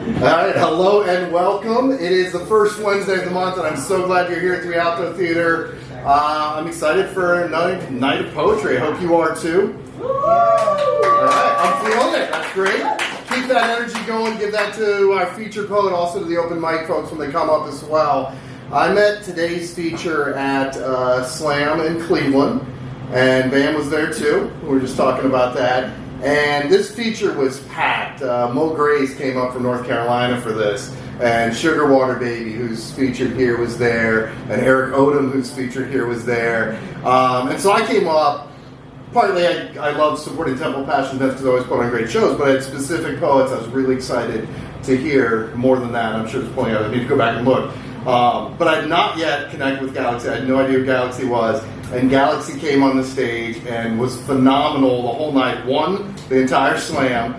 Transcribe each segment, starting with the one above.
Alright, hello and welcome. It is the first Wednesday of the month and I'm so glad you're here at the Rialto Theatre. I'm excited for another night of poetry. I hope you are too. Alright, I'm feeling it. That's great. Keep that energy going. Give that to our featured poet, also to the open mic folks when they come up as well. I met today's feature at Slam in Cleveland, and Bam was there too. We were just talking about that. And this feature was packed. Mo Grace came up from North Carolina for this, and Sugar Water Baby, who's featured here, was there, and Eric Odom, who's featured here, was there. And so I came up. Partly, I love supporting Temple Passion events because I always put on great shows, but I had specific poets I was really excited to hear. More than that, I'm sure there's plenty of I need to go back and look. But I had not yet connected with Galaxy. I had no idea who Galaxy was. And Galaxy came on the stage and was phenomenal the whole night, won the entire slam.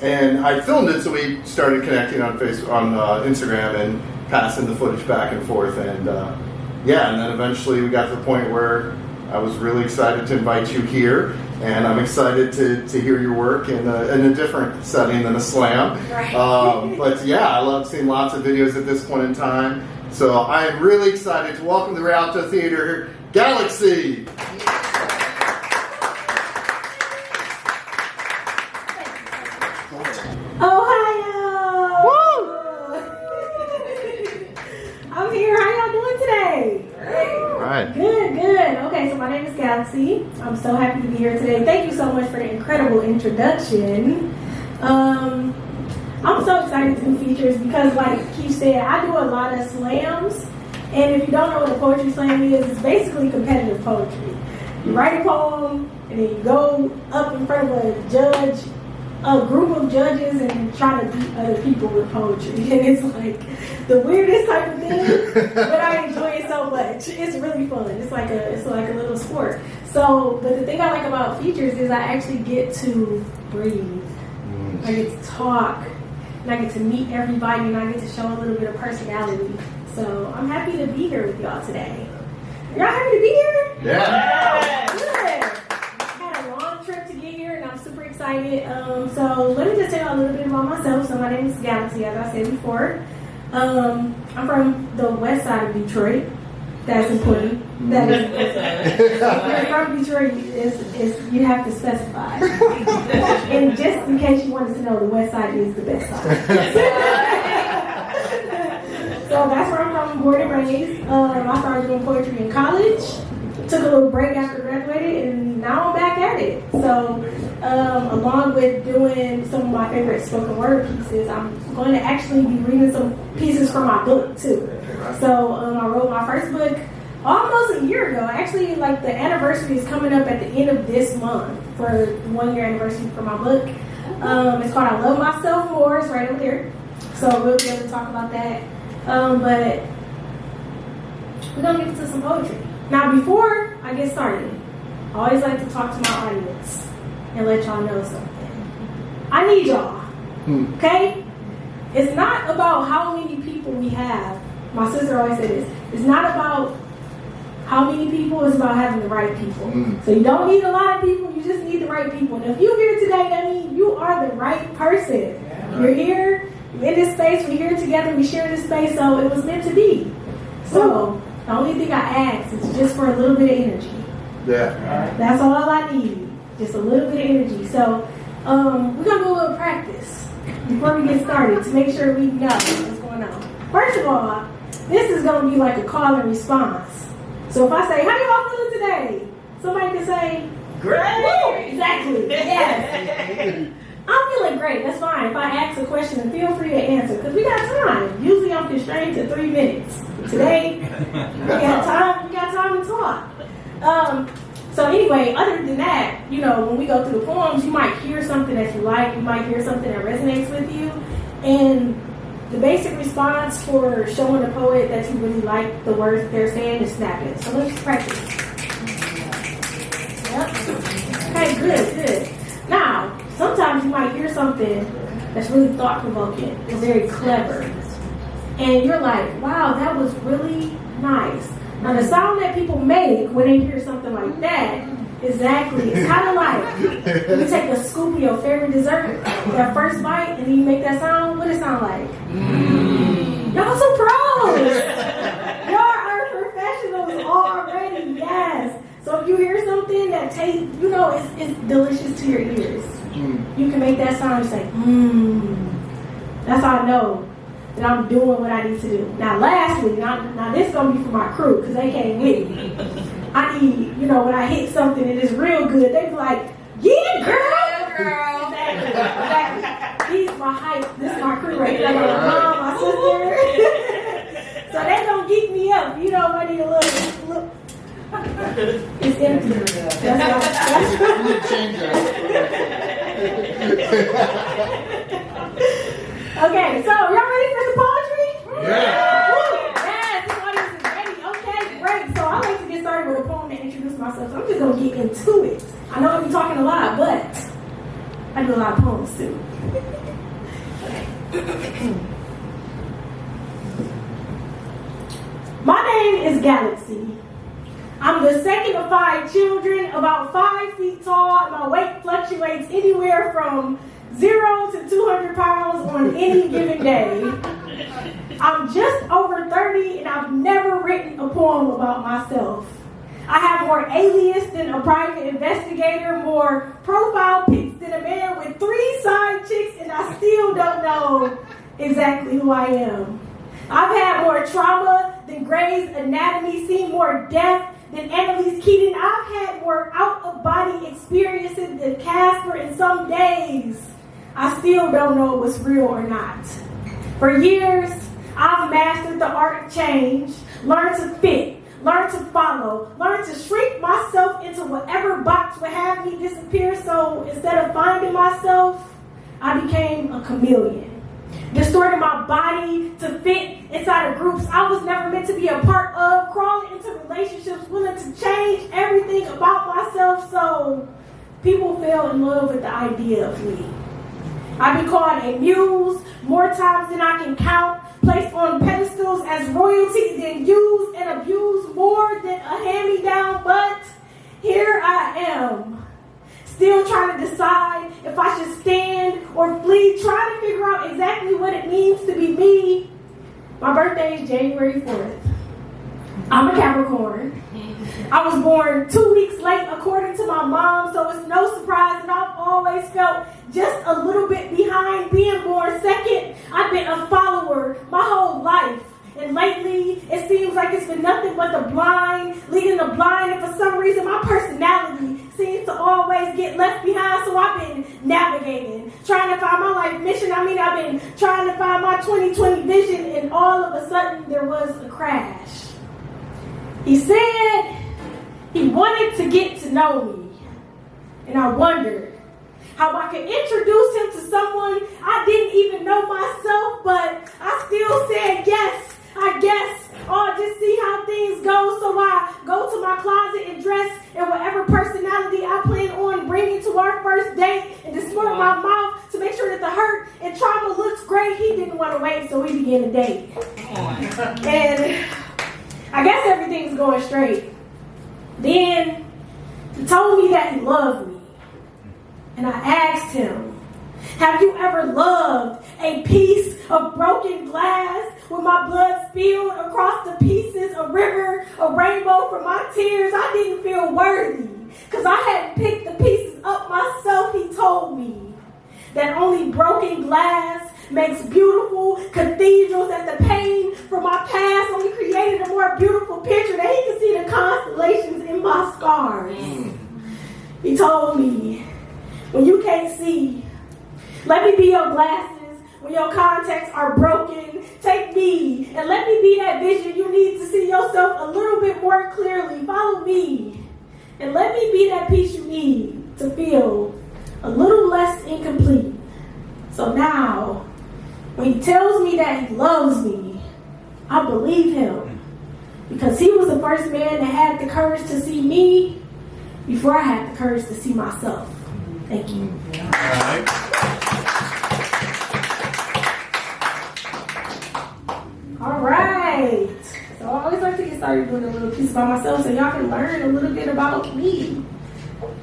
And I filmed it, so we started connecting on Facebook, on Instagram and passing the footage back and forth. And yeah, and then eventually we got to the point where I was really excited to invite you here. And I'm excited to hear your work in a different setting than a slam. Right. But yeah, I love seeing lots of videos at this point in time. So I am really excited to welcome to the Rialto Theatre, Galaxy. Ohio! Woo! I'm here. How y'all doing today? All right. Good, good. Okay, so my name is Galaxy. I'm so happy to be here today. Thank you so much for the incredible introduction. I'm so excited to do features because, like Keith said, I do a lot of slams. And if you don't know what a poetry slam is, it's basically competitive poetry. You write a poem, and then you go up in front of a group of judges, and try to beat other people with poetry. And it's like the weirdest type of thing, but I enjoy it so much. It's really fun. It's like a little sport. So, but the thing I like about features is I actually get to breathe. I get to talk, and I get to meet everybody, and I get to show a little bit of personality. So I'm happy to be here with y'all today. Y'all happy to be here? Yeah. Good. I had a long trip to get here, and I'm super excited. So let me just tell y'all a little bit about myself. So my name is Galaxy, as I said before. I'm from the west side of Detroit. That's important. That is important. If you're from Detroit, is you have to specify. And just in case you wanted to know, the west side is the best side. So that's where I'm from, born and raised. I started doing poetry in college. Took a little break after graduated, and now I'm back at it. So, along with doing some of my favorite spoken word pieces, I'm going to actually be reading some pieces from my book too. So, I wrote my first book almost a year ago. Actually, like the anniversary is coming up at the end of this month for the 1 year anniversary for my book. It's called I Love Myself More. It's right over there. So we'll be able to talk about that. But we're going to get into some poetry. Now, before I get started, I always like to talk to my audience and let y'all know something. I need y'all, okay? It's not about how many people we have. My sister always said this. It's not about how many people, it's about having the right people. So you don't need a lot of people, you just need the right people. And if you're here today, that means you are the right person. You're here. In this space, we're here together, we share this space, so it was meant to be. So, the only thing I ask is just for a little bit of energy. Yeah. That's all I need, just a little bit of energy. So, we're going to do a little practice before we get started to make sure we know what's going on. First of all, this is going to be like a call and response. So, if I say, how y'all feeling today? Somebody can say, great! Woo! Exactly, yes. I'm feeling great. That's fine. If I ask a question, feel free to answer because we got time. Usually, I'm constrained to 3 minutes. Today, we got time. We got time to talk. So anyway, other than that, you know, when we go through the poems, you might hear something that you like. You might hear something that resonates with you, and the basic response for showing a poet that you really like the words that they're saying is snap it. So let's practice. Yep. Okay. Good. Now. Sometimes you might hear something that's really thought-provoking and very clever. And you're like, wow, that was really nice. Now, the sound that people make when they hear something like that, exactly, it's kind of like when you take a scoop of your favorite dessert, that first bite, and then you make that sound. What is delicious to your ears. You can make that sound and say, That's how I know that I'm doing what I need to do. Now lastly, now this is going to be for my crew because they came with me. I need, when I hit something and it's real good, they be like, yeah, girl. Exactly. These my hype. This is my crew right here. I got my mom, my sister. So they don't geek me up. I need a little. It's empty. Okay, so y'all ready for the poetry? Yeah. Yes, this audience is ready. Okay, great. So I like to get started with a poem and introduce myself. So I'm just gonna get into it. I know I'll be talking a lot, but I do a lot of poems too. My name is Galaxy. I'm the second of 5 children, about 5 feet tall, and my weight fluctuates anywhere from 0 to 200 pounds on any given day. I'm just over 30, and I've never written a poem about myself. I have more alias than a private investigator, more profile pics than a man with 3 side chicks, and I still don't know exactly who I am. I've had more trauma than Grey's Anatomy, seen more death than Annalise Keaton. I've had more out-of-body experiences than Casper, and some days I still don't know what's real or not. For years, I've mastered the art of change, learned to fit, learned to follow, learned to shrink myself into whatever box would have me disappear. So instead of finding myself, I became a chameleon. Distorted my body to fit inside of groups I was never meant to be a part of, crawling into relationships, willing to change everything about myself so people fell in love with the idea of me. I've been called a muse more times than I can count, placed on pedestals as royalty, then used and abused more than a hand-me-down, but here I am. Still trying to decide if I should stand or flee, trying to figure out exactly what it means to be me. My birthday is January 4th. I'm a Capricorn. I was born 2 weeks late according to my mom, so it's no surprise that I've always felt just a little bit behind being born second. I've been a follower my whole life. And lately, it seems like it's been nothing but the blind leading the blind. And for some reason, my personality seems to always get left behind. So I've been navigating, trying to find my life mission. I've been trying to find my 2020 vision. And all of a sudden, there was a crash. He said he wanted to get to know me. And I wondered how I could introduce him to someone I didn't even know myself. But I still said yes. I guess, just see how things go. So I go to my closet and dress in whatever personality I plan on bringing to our first date and distort my mouth to make sure that the hurt and trauma looks great. He didn't want to wait, so we began to date. And I guess everything's going straight. Then he told me that he loved me. And I asked him, have you ever loved a piece of broken glass with my blood spilled across the pieces, a river, a rainbow from my tears? I didn't feel worthy because I hadn't picked the pieces up myself. He told me that only broken glass makes beautiful cathedrals, that the pain from my past only created a more beautiful picture, that he could see the constellations in my scars. He told me, when you can't see, let me be your glasses. When your contacts are broken, take me and let me be that vision you need to see yourself a little bit more clearly. Follow me and let me be that piece you need to feel a little less incomplete. So now, when he tells me that he loves me, I believe him because he was the first man that had the courage to see me before I had the courage to see myself. Thank you. All right. All right. So I always like to get started doing a little piece about myself so y'all can learn a little bit about me.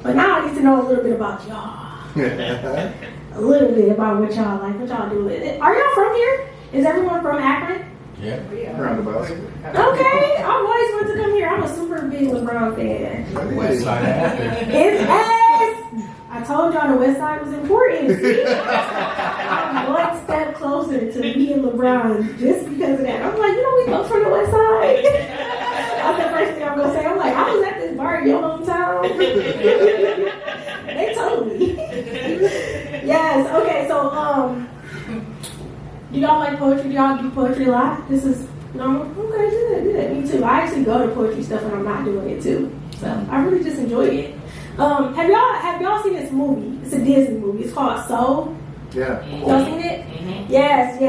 But now I need to know a little bit about y'all. A little bit about what y'all like, what y'all do. Are y'all from here? Is everyone from Akron? Yeah. Roundabout. Okay. I've always wanted to come here. I'm a super big LeBron fan. West side of Akron. Yes. told y'all the West Side was important. See? I'm one step closer to being LeBron just because of that. I'm like, we come from the West Side. That's the first thing I'm gonna say. I'm like, I was at this bar in your hometown. They told me. Yes. Okay. So, do y'all like poetry? Do y'all do poetry a lot? This is normal. Okay, good. Me too. I actually go to poetry stuff when I'm not doing it too. So I really just enjoy it. Have y'all seen this movie? It's a Disney movie. It's called Soul. Yeah. Y'all seen it? Mm-hmm. Yes.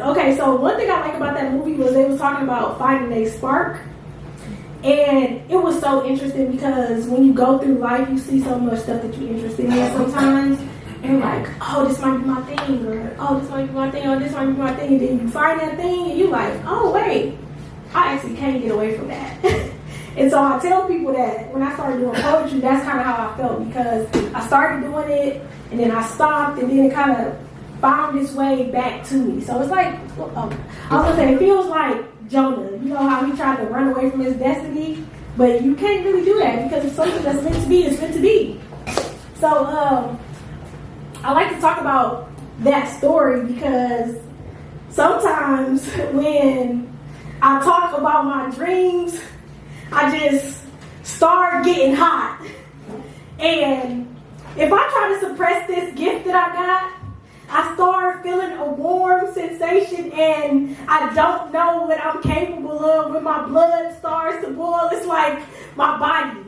Okay, so one thing I like about that movie was they was talking about finding a spark. And it was so interesting because when you go through life, you see so much stuff that you're interested in sometimes. And you're like, oh, this might be my thing, or oh, this might be my thing, or this might be my thing. And then you find that thing, and you're like, oh, wait, I actually can't get away from that. And so I tell people that when I started doing poetry, that's kind of how I felt, because I started doing it, and then I stopped, and then it kind of found its way back to me. So it's like, I was going to say, it feels like Jonah. You know how he tried to run away from his destiny? But you can't really do that, because it's something that's meant to be, it's meant to be. So I like to talk about that story, because sometimes when I talk about my dreams, I just start getting hot. And if I try to suppress this gift that I got, I start feeling a warm sensation, and I don't know what I'm capable of. When my blood starts to boil, it's like my body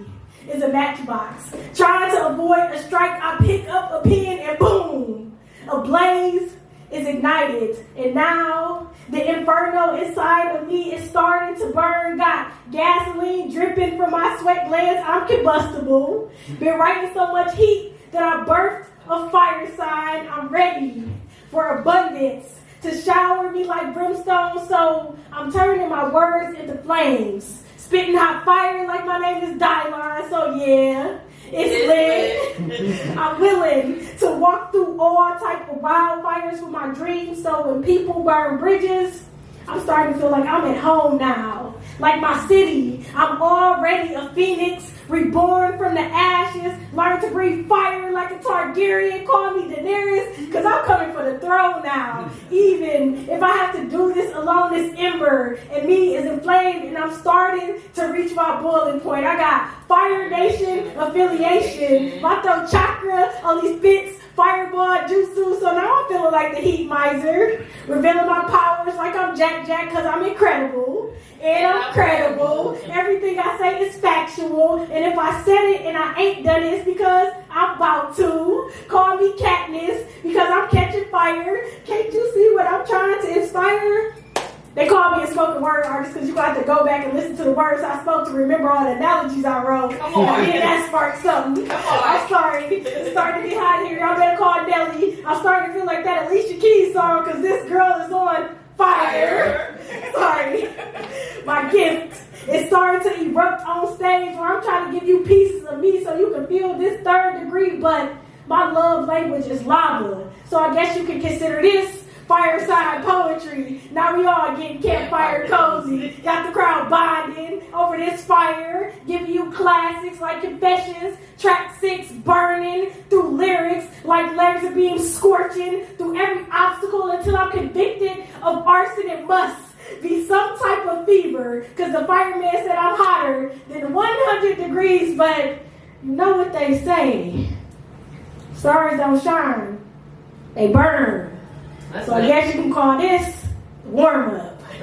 is a matchbox. Trying to avoid a strike, I pick up a pen and boom, a blaze is ignited. And now the Inferno inside of me is starting to burn. Got gasoline dripping from my sweat glands. I'm combustible. Been writing so much heat that I birthed a fire sign. I'm ready for abundance to shower me like brimstone. So I'm turning my words into flames. Spitting hot fire like my name is Dylan. So yeah, it's lit. I'm willing to walk through all type of wildfires for my dreams. So when people burn bridges, I'm starting to feel like I'm at home now. Like my city, I'm already a phoenix, reborn from the ashes. Learn to breathe fire like a Targaryen. Call me Daenerys, because I'm coming for the throne now. Even if I have to do this alone, this ember and me is inflamed, and I'm starting to reach my boiling point. I got Fire Nation affiliation. My throat chakra only spits fireball jutsu, so now I'm feeling like the heat miser, revealing my powers like I'm Jack, because I'm incredible, and I'm credible. Everything I say is factual, and if I said it and I ain't done it, it's because I'm about to. Call me Katniss, because I'm catching fire. Can't you see what I'm trying to inspire? They call me a spoken word artist because you got to go back and listen to the words I spoke to remember all the analogies I wrote. Come on. And then that sparked something. Come on. I'm sorry. It's starting to get hot here. Y'all better call Nelly. I'm starting to feel like that Alicia Keys song because this girl is on fire. Sorry. My gift is starting to erupt on stage where I'm trying to give you pieces of me so you can feel this third degree, but my love language is lava. So I guess you can consider this fireside poetry. Now we all getting campfire cozy. Got the crowd bonding over this fire. Giving you classics like Confessions, track 6 burning through lyrics like laser beams scorching through every obstacle until I'm convicted of arson. It must be some type of fever, because the fireman said I'm hotter than 100 degrees, but you know what they say. Stars don't shine, they burn. So I guess you can call this warm up. I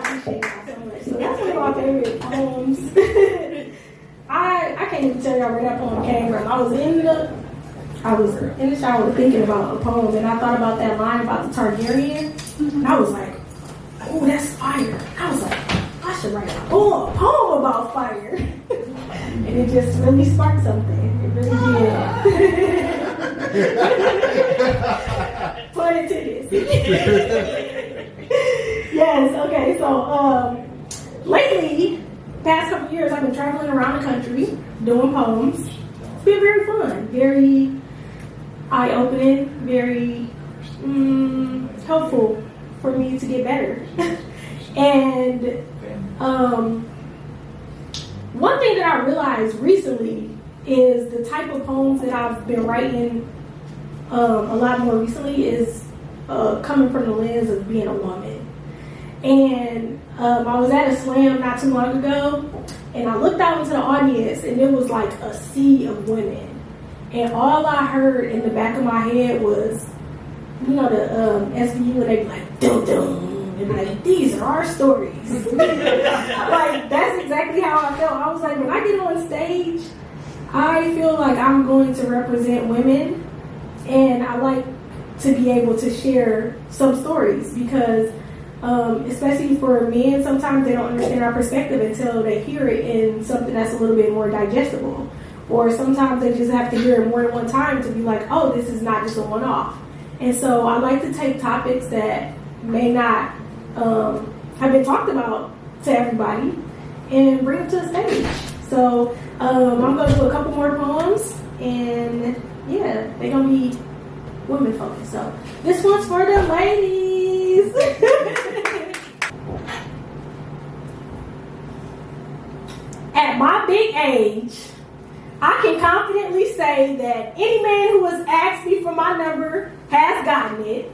appreciate that so much. So that's one of my favorite poems. I can't even tell y'all where that poem came from. I was in the shower thinking about a poem, and I thought about that line about the Targaryen, and I was like, oh, that's fire. I was like, I should write a poem about fire. And it just really sparked something. It really did. Put it to this. Yes, okay, so lately, past couple years, I've been traveling around the country doing poems. It's been very fun, very eye-opening, very helpful for me to get better. And one thing that I realized recently is the type of poems that I've been writing a lot more recently is coming from the lens of being a woman. And I was at a slam not too long ago, and I looked out into the audience, and it was like a sea of women. And all I heard in the back of my head was, you know, the SVU, and they'd be like, dum dum. They'd be like, these are our stories. Like, that's exactly how I felt. I was like, when I get on stage, I feel like I'm going to represent women, and I like to be able to share some stories because, especially for men, sometimes they don't understand our perspective until they hear it in something that's a little bit more digestible. Or sometimes they just have to hear it more than one time to be like, oh, this is not just a one-off. And so I like to take topics that may not have been talked about to everybody and bring them to the stage. So I'm going to do a couple more poems, and yeah, they're going to be women focused. So this one's for the ladies. At my big age, I can confidently say that any man who has asked me for my number has gotten it.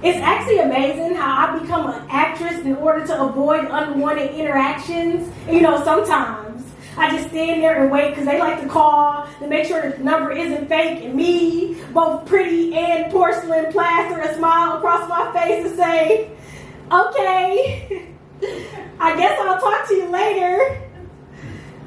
It's actually amazing how I become an actress in order to avoid unwanted interactions. And, you know, sometimes I just stand there and wait because they like to call to make sure that the number isn't fake, and me, both pretty and porcelain, plaster a smile across my face and say, okay, I guess I'll talk to you later.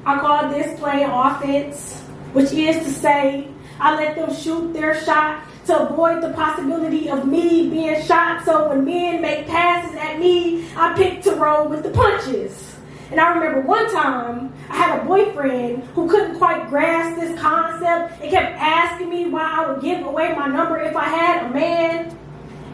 I call this playing offense, which is to say I let them shoot their shot to avoid the possibility of me being shot. So when men make passes at me, I pick to roll with the punches. And I remember one time I had a boyfriend who couldn't quite grasp this concept and kept asking me why I would give away my number if I had a man.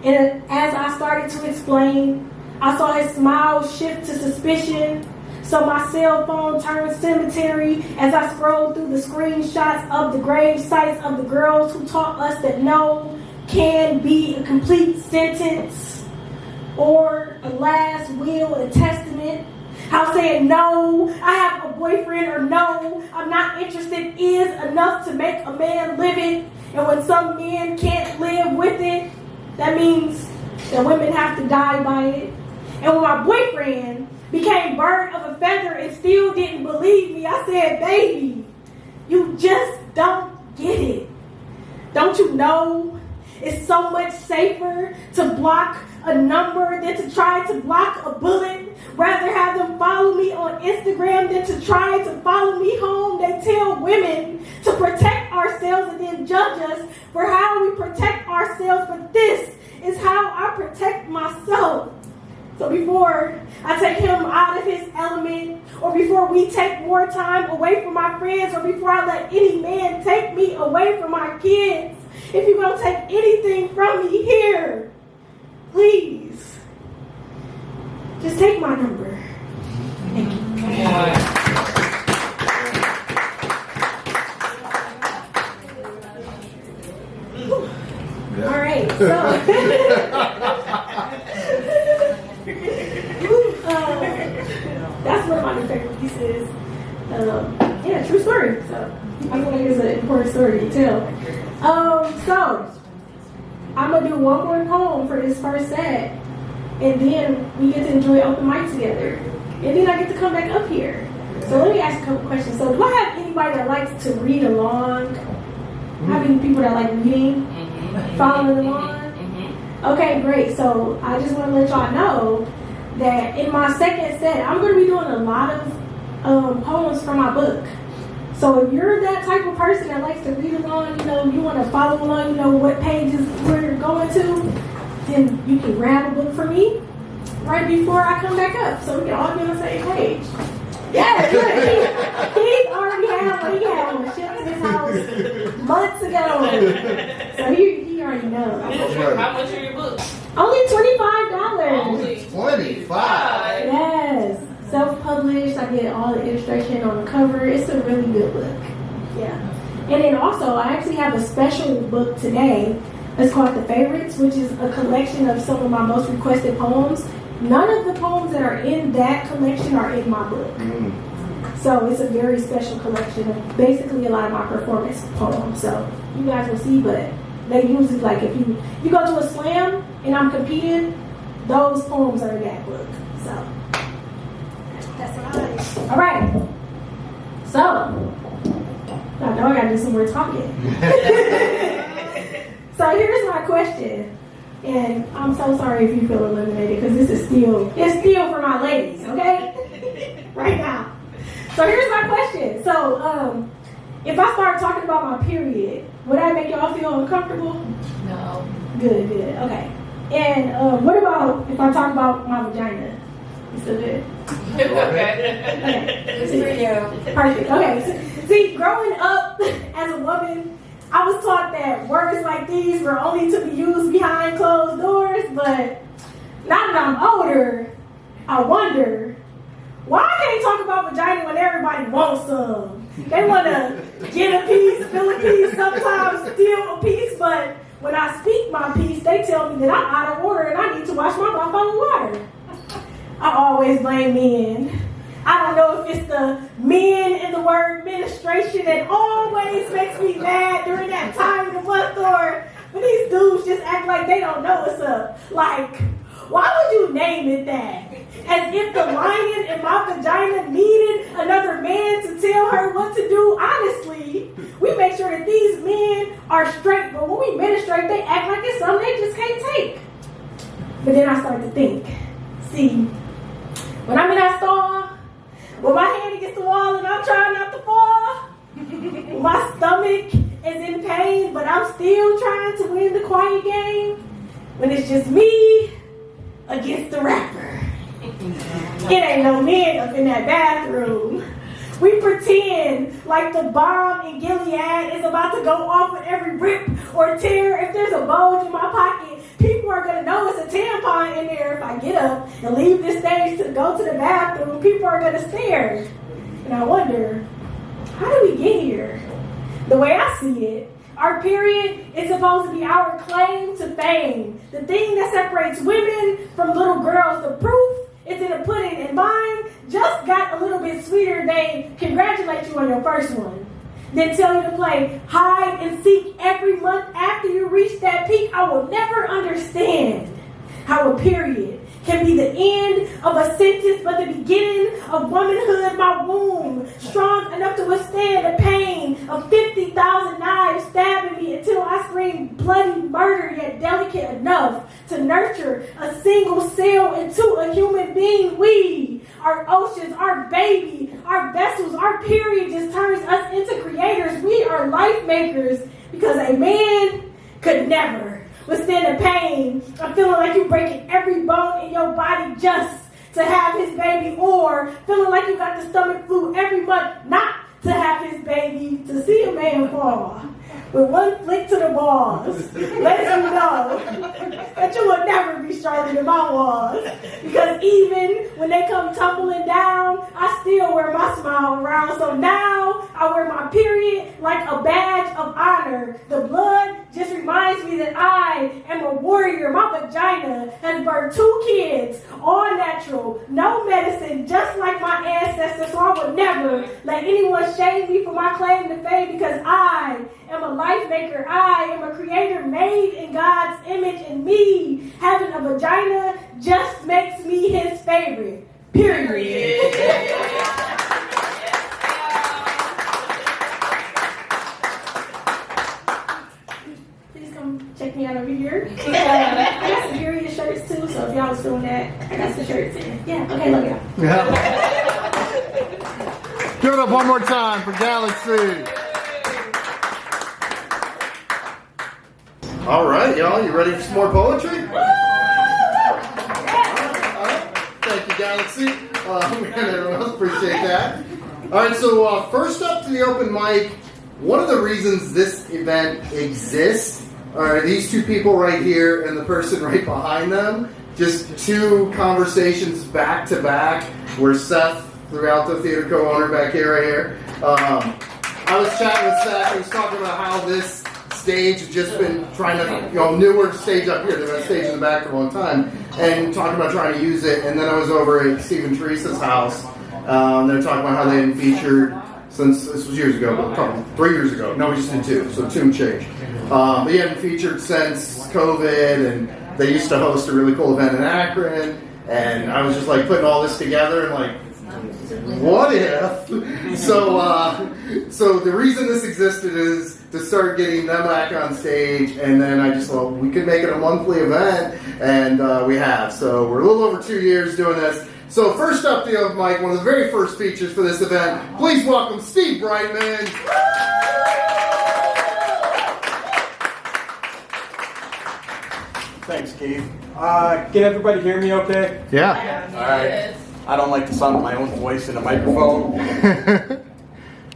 And as I started to explain, I saw his smile shift to suspicion. So my cell phone turned cemetery as I scrolled through the screenshots of the grave sites of the girls who taught us that no can be a complete sentence or a last will and testament. How saying no, I have a boyfriend, or no, I'm not interested is enough to make a man live it. And when some men can't live with it, that means that women have to die by it. And when my boyfriend became bird of a feather and still didn't believe me, I said, baby, you just don't get it. Don't you know it's so much safer to block a number than to try to block a bullet? Rather have them follow me on Instagram than to try to follow me home. They tell women to protect ourselves and then judge us for how we protect ourselves, but this is how I protect myself. So before I take him out of his element, or before we take more time away from my friends, or before I let any man take me away from my kids, if you're going to take anything from me here, please, just take my number. Thank you. All right, so that's one of my new favorite pieces. Yeah, true story. So I feel like it's an important story to tell. So I'm gonna do one more poem for this first set, and then we get to enjoy open mic together, and then I get to come back up here. So let me ask a couple questions. So do I have anybody that likes to read along? Have any people that like reading, following along? Okay, great. So I just want to let y'all know that in my second set, I'm going to be doing a lot of poems from my book. So if you're that type of person that likes to read along, you know, you want to follow along, you know what pages we're going to, then you can grab a book for me right before I come back up, so we can all be on the same page. Yeah, look, he already had one shipped to his house months ago. So he already knows. How much are your books? Only $25. Only $25. Yes. Self-published. I get all the illustration on the cover. It's a really good book. Yeah. And then also, I actually have a special book today. It's called The Favorites, which is a collection of some of my most requested poems. None of the poems that are in that collection are in my book. So it's a very special collection of basically a lot of my performance poems. So you guys will see, but they usually, like, if you go to a slam and I'm competing, those poems are in that book. So that's nice. All right. So I know I gotta do some more talking. So here's my question, and I'm so sorry if you feel eliminated because it's still for my ladies, okay? Right now. So here's my question. So if I start talking about my period, would that make y'all feel uncomfortable? No. Good, okay. And what about if I talk about my vagina? You still good? Okay. It's for you. Perfect. Okay. See, growing up as a woman, I was taught that words like these were only to be used behind closed doors, but now that I'm older, I wonder, why I can't talk about vagina when everybody wants some? They want to get a piece, fill a piece, sometimes steal a piece, but when I speak my piece, they tell me that I'm out of order and I need to wash my mouth out with water. I always blame men. I don't know if it's the men in the word ministration that always makes me mad during that time of the month, or when these dudes just act like they don't know what's up. Like, why would you name it that? As if the lion in my vagina needed another man to tell her what to do. Honestly, we make sure that these men are straight, but when we ministrate, they act like it's something they just can't take. But then I start to think, see, when I'm in that stall, when my hand against the wall and I'm trying not to fall, my stomach is in pain, but I'm still trying to win the quiet game, when it's just me against the rapper. It ain't no men up in that bathroom. We pretend like the bomb in Gilead is about to go off with every rip or tear. If there's a bulge in my pocket, people are going to know it's a tampon in there. If I get up and leave this stage to go to the bathroom, people are going to stare. And I wonder, how did we get here? The way I see it, our period is supposed to be our claim to fame. The thing that separates women from little girls. The proof is in the pudding, and mine just got a little bit sweeter. They congratulate you on your first one, then tell you to play hide and seek every month after you reach that peak. I will never understand how a period can be the end of a sentence but the beginning of womanhood. My womb strong enough to withstand the pain of 50,000 knives stabbing me until I scream bloody murder, yet delicate enough to nurture a single cell into a human being. We, our oceans, our baby, our vessels, our period just turns us into creators. We are life makers because a man could never withstand the pain of feeling like you're breaking every bone in your body just to have his baby, or feeling like you got the stomach flu every month not to have his baby. To see a man fall with one flick to the balls lets you know that you will never be stronger than my walls. Because even when they come tumbling down, I still wear my smile around. So now I wear my period like a badge of honor. The blood just reminds me that I am a warrior. My vagina has birthed 2 kids, all natural, no medicine, just like my ancestors. So I would never let anyone shame me for my claim to fame, because I am a life maker. I am a creator made in God's image, and me having a vagina just makes me his favorite. Period. Please come check me out over here. I got some period shirts too, so if y'all was doing that, I got some shirts in. Yeah, okay, love y'all. Yeah. Give it up one more time for Galaxy. All right, y'all, you ready for some more poetry? All right. Thank you, Galaxy. And everyone else, appreciate that. All right, so first up to the open mic, one of the reasons this event exists are these 2 people right here and the person right behind them. Just 2 conversations back to back where Seth, the Rialto Theatre co-owner back here, right here. I was chatting with Seth. He was talking about how this stage has just been trying to, newer stage up here. They've had a stage in the back for a long time. And talking about trying to use it. And then I was over at Steve and Theresa's house. They're talking about how they hadn't featured since, this was years ago, but a couple, 3 years ago. No, we just did 2, so 2 change. But he hadn't featured since COVID, and they used to host a really cool event in Akron, and I was just like putting all this together and like, what if? So the reason this existed is to start getting them back on stage, and then I just thought we could make it a monthly event, and we have. So we're a little over 2 years doing this. So first up the mic, one of the very first features for this event, please welcome Steve Brightman. Thanks, Keith. Can everybody hear me okay? Yeah. All right. I don't like the sound of my own voice in a microphone.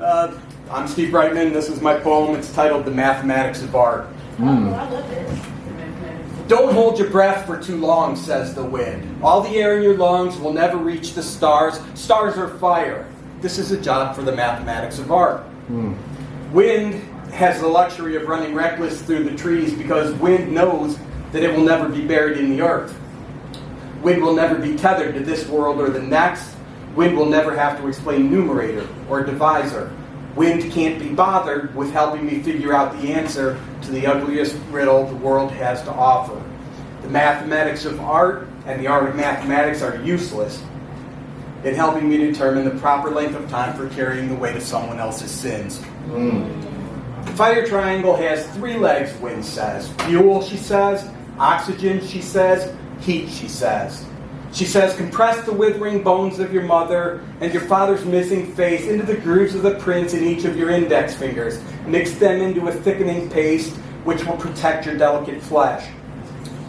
I'm Steve Brightman. This is my poem. It's titled The Mathematics of Art. Oh, I love this. Don't hold your breath for too long, says the wind. All the air in your lungs will never reach the stars. Stars are fire. This is a job for the mathematics of art. Wind has the luxury of running reckless through the trees because wind knows that it will never be buried in the earth. Wind will never be tethered to this world or the next. Wind will never have to explain numerator or divisor. Wind can't be bothered with helping me figure out the answer to the ugliest riddle the world has to offer. The mathematics of art and the art of mathematics are useless in helping me determine the proper length of time for carrying the weight of someone else's sins. The fire triangle has 3 legs, Wind says. Fuel, she says. Oxygen, she says. Heat, she says. She says, compress the withering bones of your mother and your father's missing face into the grooves of the prints in each of your index fingers. Mix them into a thickening paste which will protect your delicate flesh.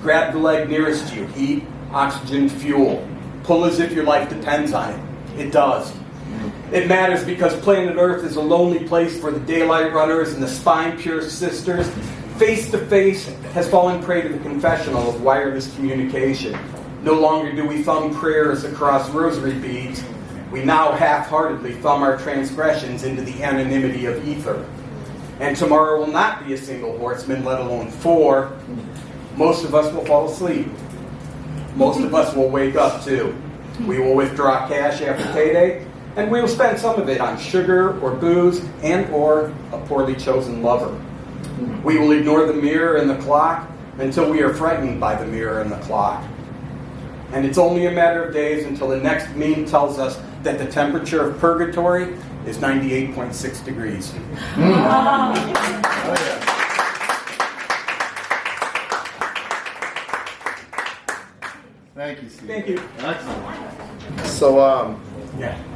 Grab the leg nearest you. Heat, oxygen, fuel. Pull as if your life depends on it. It does. It matters because planet Earth is a lonely place for the daylight runners and the spine-pure sisters. Face to face has fallen prey to the confessional of wireless communication. No longer do we thumb prayers across rosary beads. We now half-heartedly thumb our transgressions into the anonymity of ether. And tomorrow will not be a single horseman, let alone 4. Most of us will fall asleep. Most of us will wake up too. We will withdraw cash after payday, and we will spend some of it on sugar or booze and or a poorly chosen lover. We will ignore the mirror and the clock until we are frightened by the mirror and the clock. And it's only a matter of days until the next meme tells us that the temperature of purgatory is 98.6 degrees. Thank you, Steve. Thank you. Excellent. So,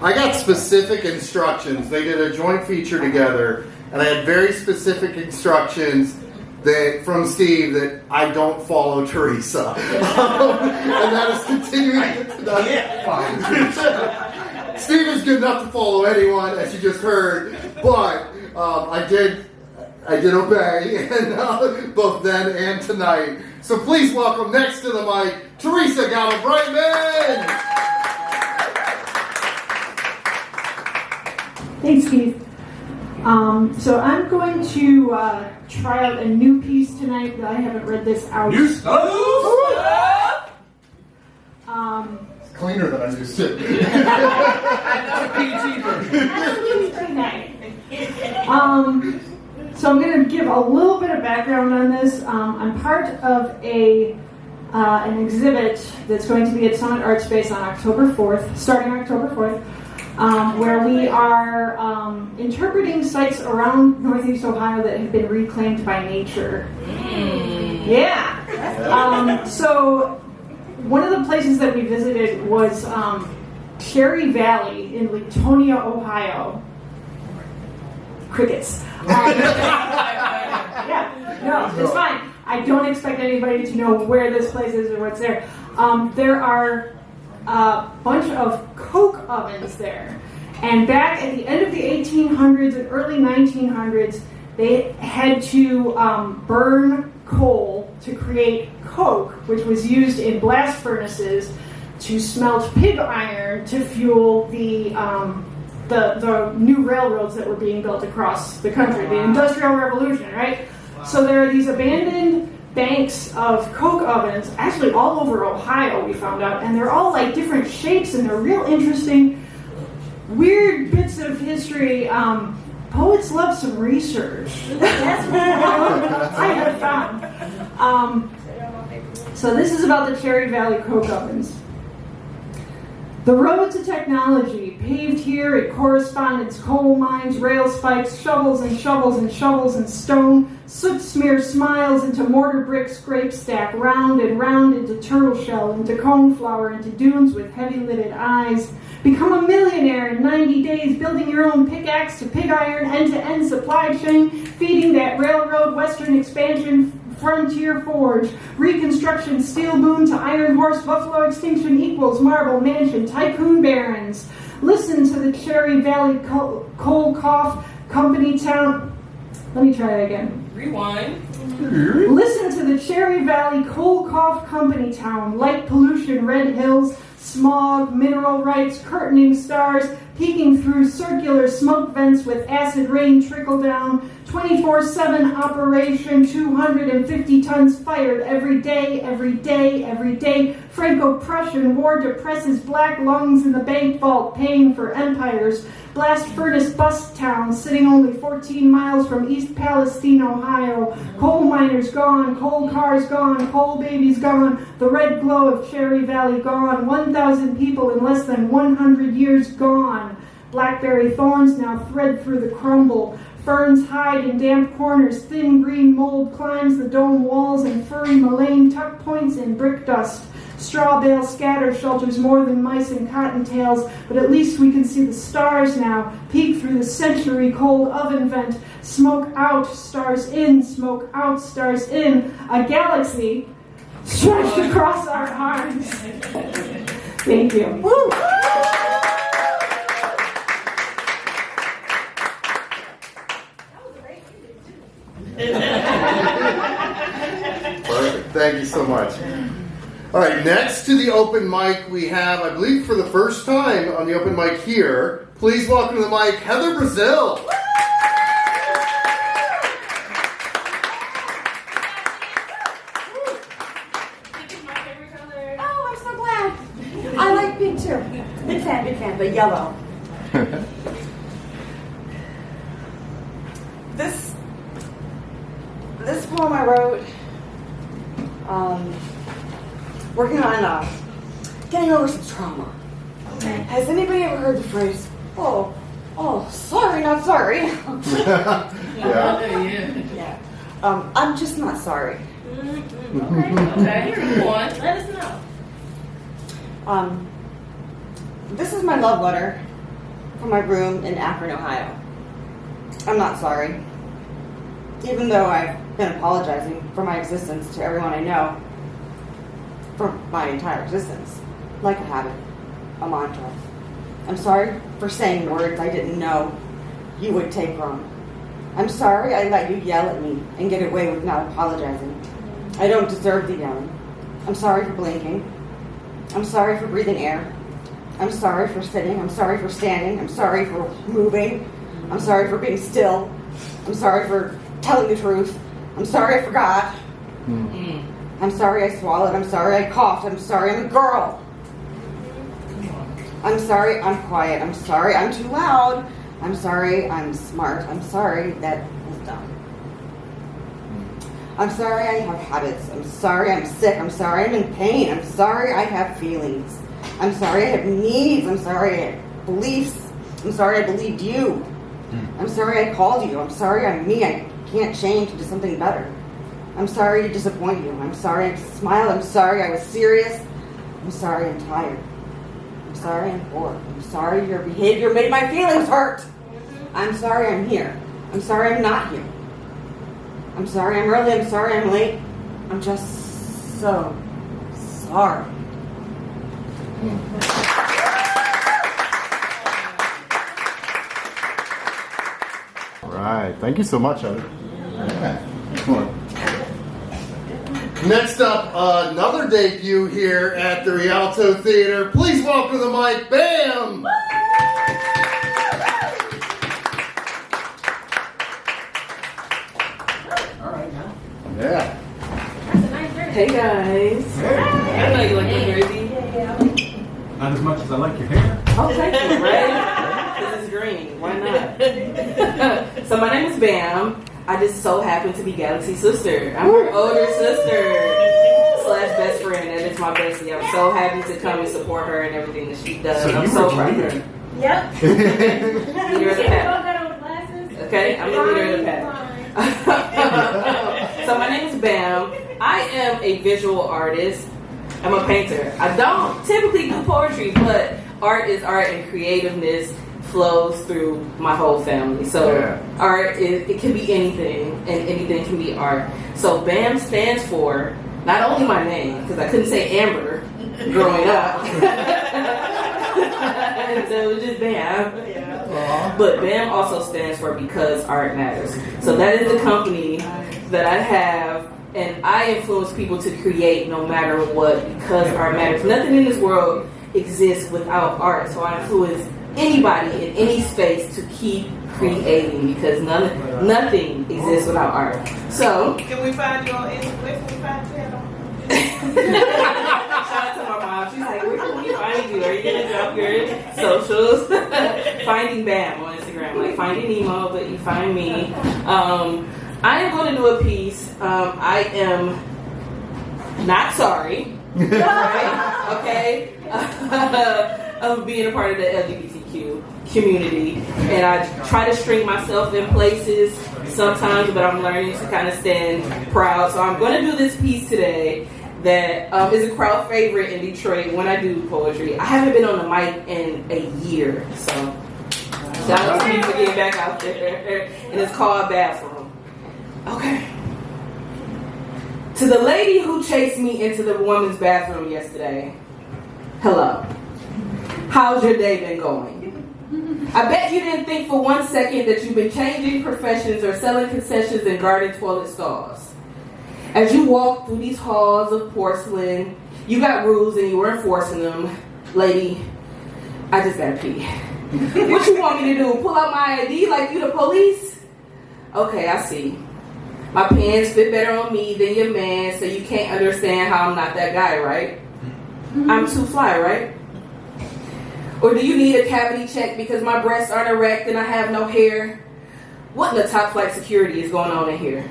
I got specific instructions. They did a joint feature together, and I had very specific instructions that from Steve that I don't follow Theresa. And that is continuing to Steve is good enough to follow anyone, as you just heard, but I did obey, and both then and tonight. So please welcome next to the mic, Theresa Brightman. Thanks, Keith. So I'm going to try out a new piece tonight that I haven't read this out. New stuff! It's cleaner than I used to. So I'm going to give a little bit of background on this. I'm part of an exhibit that's going to be at Summit Art Space on October 4th, starting October 4th, where we are interpreting sites around Northeast Ohio that have been reclaimed by nature. Yeah. So one of the places that we visited was Cherry Valley in Latonia, Ohio. Crickets. Yeah, no, it's fine. I don't expect anybody to know where this place is or what's there. There are a bunch of coke ovens there. And back at the end of the 1800s and early 1900s, they had to burn coal to create coke, which was used in blast furnaces to smelt pig iron to fuel the new railroads that were being built across the country, the Industrial Revolution, right? So there are these abandoned banks of coke ovens, actually all over Ohio, we found out, and they're all like different shapes and they're real interesting. weird bits of history. Poets love some research. That's what I have found. So this is about the Cherry Valley coke ovens. The road to technology, paved here at correspondence, coal mines, rail spikes, shovels and shovels and shovels and stone, soot smear smiles into mortar brick scrape stack, round and round into turtle shell, into coneflower, into dunes with heavy-lidded eyes. Become a millionaire in 90 days, building your own pickaxe to pig iron, end-to-end supply chain, feeding that railroad, western expansion, frontier forge, reconstruction, steel boom to iron horse, buffalo extinction equals marble mansion, tycoon barons. Listen to the Cherry Valley coal cough company town. Let me try that again. Rewind. Listen to the Cherry Valley coal cough company town. Light pollution, red hills, smog, mineral rights, curtaining stars, peeking through circular smoke vents with acid rain trickle down, 24/7 operation, 250 tons fired every day, every day, every day. Franco-Prussian war depresses black lungs in the bank vault, paying for empires. Blast furnace bust town, sitting only 14 miles from East Palestine, Ohio. Coal miners gone, coal cars gone, coal babies gone, the red glow of Cherry Valley gone, 1,000 people in less than 100 years gone. Blackberry thorns now thread through the crumble. Ferns hide in damp corners, thin green mold climbs the dome walls, and furry mullein tuck points in brick dust. Straw bale scatter shelters more than mice and cottontails, but at least we can see the stars now, peek through the century-cold oven vent. Smoke out, stars in, smoke out, stars in. A galaxy stretched across our arms. Thank you. Woo! Perfect. Thank you so much. All right, next to the open mic, we have, I believe for the first time on the open mic here, please welcome to the mic, Heather Brazil. Oh, I'm so glad. I like pink too. Big fan, but yellow. This poem I wrote, working on getting over some trauma. Okay. Has anybody ever heard the phrase, oh, sorry, not sorry? Yeah. I'm just not sorry. Okay. Go on. Let us know. This is my love letter from my room in Akron, Ohio. I'm not sorry. Even though I've been apologizing for my existence to everyone I know for my entire existence, like a habit, a mantra. I'm sorry for saying words I didn't know you would take wrong. I'm sorry I let you yell at me and get away with not apologizing. I don't deserve the yelling. I'm sorry for blinking. I'm sorry for breathing air. I'm sorry for sitting. I'm sorry for standing. I'm sorry for moving. I'm sorry for being still. I'm sorry for telling the truth. I'm sorry I forgot. I'm sorry I swallowed. I'm sorry I coughed. I'm sorry I'm a girl. I'm sorry I'm quiet. I'm sorry I'm too loud. I'm sorry I'm smart. I'm sorry that was dumb. I'm sorry I have habits. I'm sorry I'm sick. I'm sorry I'm in pain. I'm sorry I have feelings. I'm sorry I have needs. I'm sorry I have beliefs. I'm sorry I believed you. I'm sorry I called you. I'm sorry I'm me. I can't change into something better. I'm sorry to disappoint you. I'm sorry I smiled. I'm sorry I was serious. I'm sorry I'm tired. I'm sorry I'm bored. I'm sorry your behavior made my feelings hurt. I'm sorry I'm here. I'm sorry I'm not here. I'm sorry I'm early. I'm sorry I'm late. I'm just so sorry. All right. Thank you so much, Heather. Yeah. Come on. Next up, another debut here at the Rialto Theatre. Please welcome to the mic, Bam! All right, now. Yeah. Hey guys. I know you like the jersey. Not as much as I like your hair. Oh, thank you, right? why not? So my name is Bam. I just so happen to be Galaxy's sister. I'm her older sister / best friend, and it's my bestie. I'm so happy to come and support her and everything that she does. So I'm you so were proud of leader. her. Yep. Leader of the pack. Glasses. Okay, I'm the leader of the pack. So my name is Bam. I am a visual artist. I'm a painter. I don't typically do poetry, but art is art, and creativeness flows through my whole family. So art it can be anything, and anything can be art. So BAM stands for not only my name, because I couldn't say Amber growing up, so it was just BAM. But BAM also stands for Because Art Matters. So that is the company that I have, and I influence people to create no matter what, because art matters. Nothing in this world exists without art. So I influence anybody in any space to keep creating, because nothing exists without art. So Can we find you on Instagram? Where can we find you? shout out to my mom. She's like, where can we find you? Are you gonna drop your socials? Finding Bam on Instagram, like Finding Nemo, but you find me. I am going to do a piece. I am not sorry, right? Okay, of being a part of the LGBTQ community, and I try to string myself in places sometimes, but I'm learning to kind of stand proud. So I'm going to do this piece today that is a crowd favorite in Detroit when I do poetry. I haven't been on the mic in a year, so shout out to me for getting back out there. And it's called Bathroom. Okay. To the lady who chased me into the woman's bathroom yesterday, hello. How's your day been going? I bet you didn't think for 1 second that you've been changing professions or selling concessions and guarding toilet stalls. As you walk through these halls of porcelain, you got rules and you were enforcing them. Lady, I just gotta pee. What you want me to do? Pull out my ID like you the police? Okay, I see. My pants fit better on me than your man, so you can't understand how I'm not that guy, right? I'm too fly, right? Or do you need a cavity check because my breasts aren't erect and I have no hair? What in the top flight security is going on in here?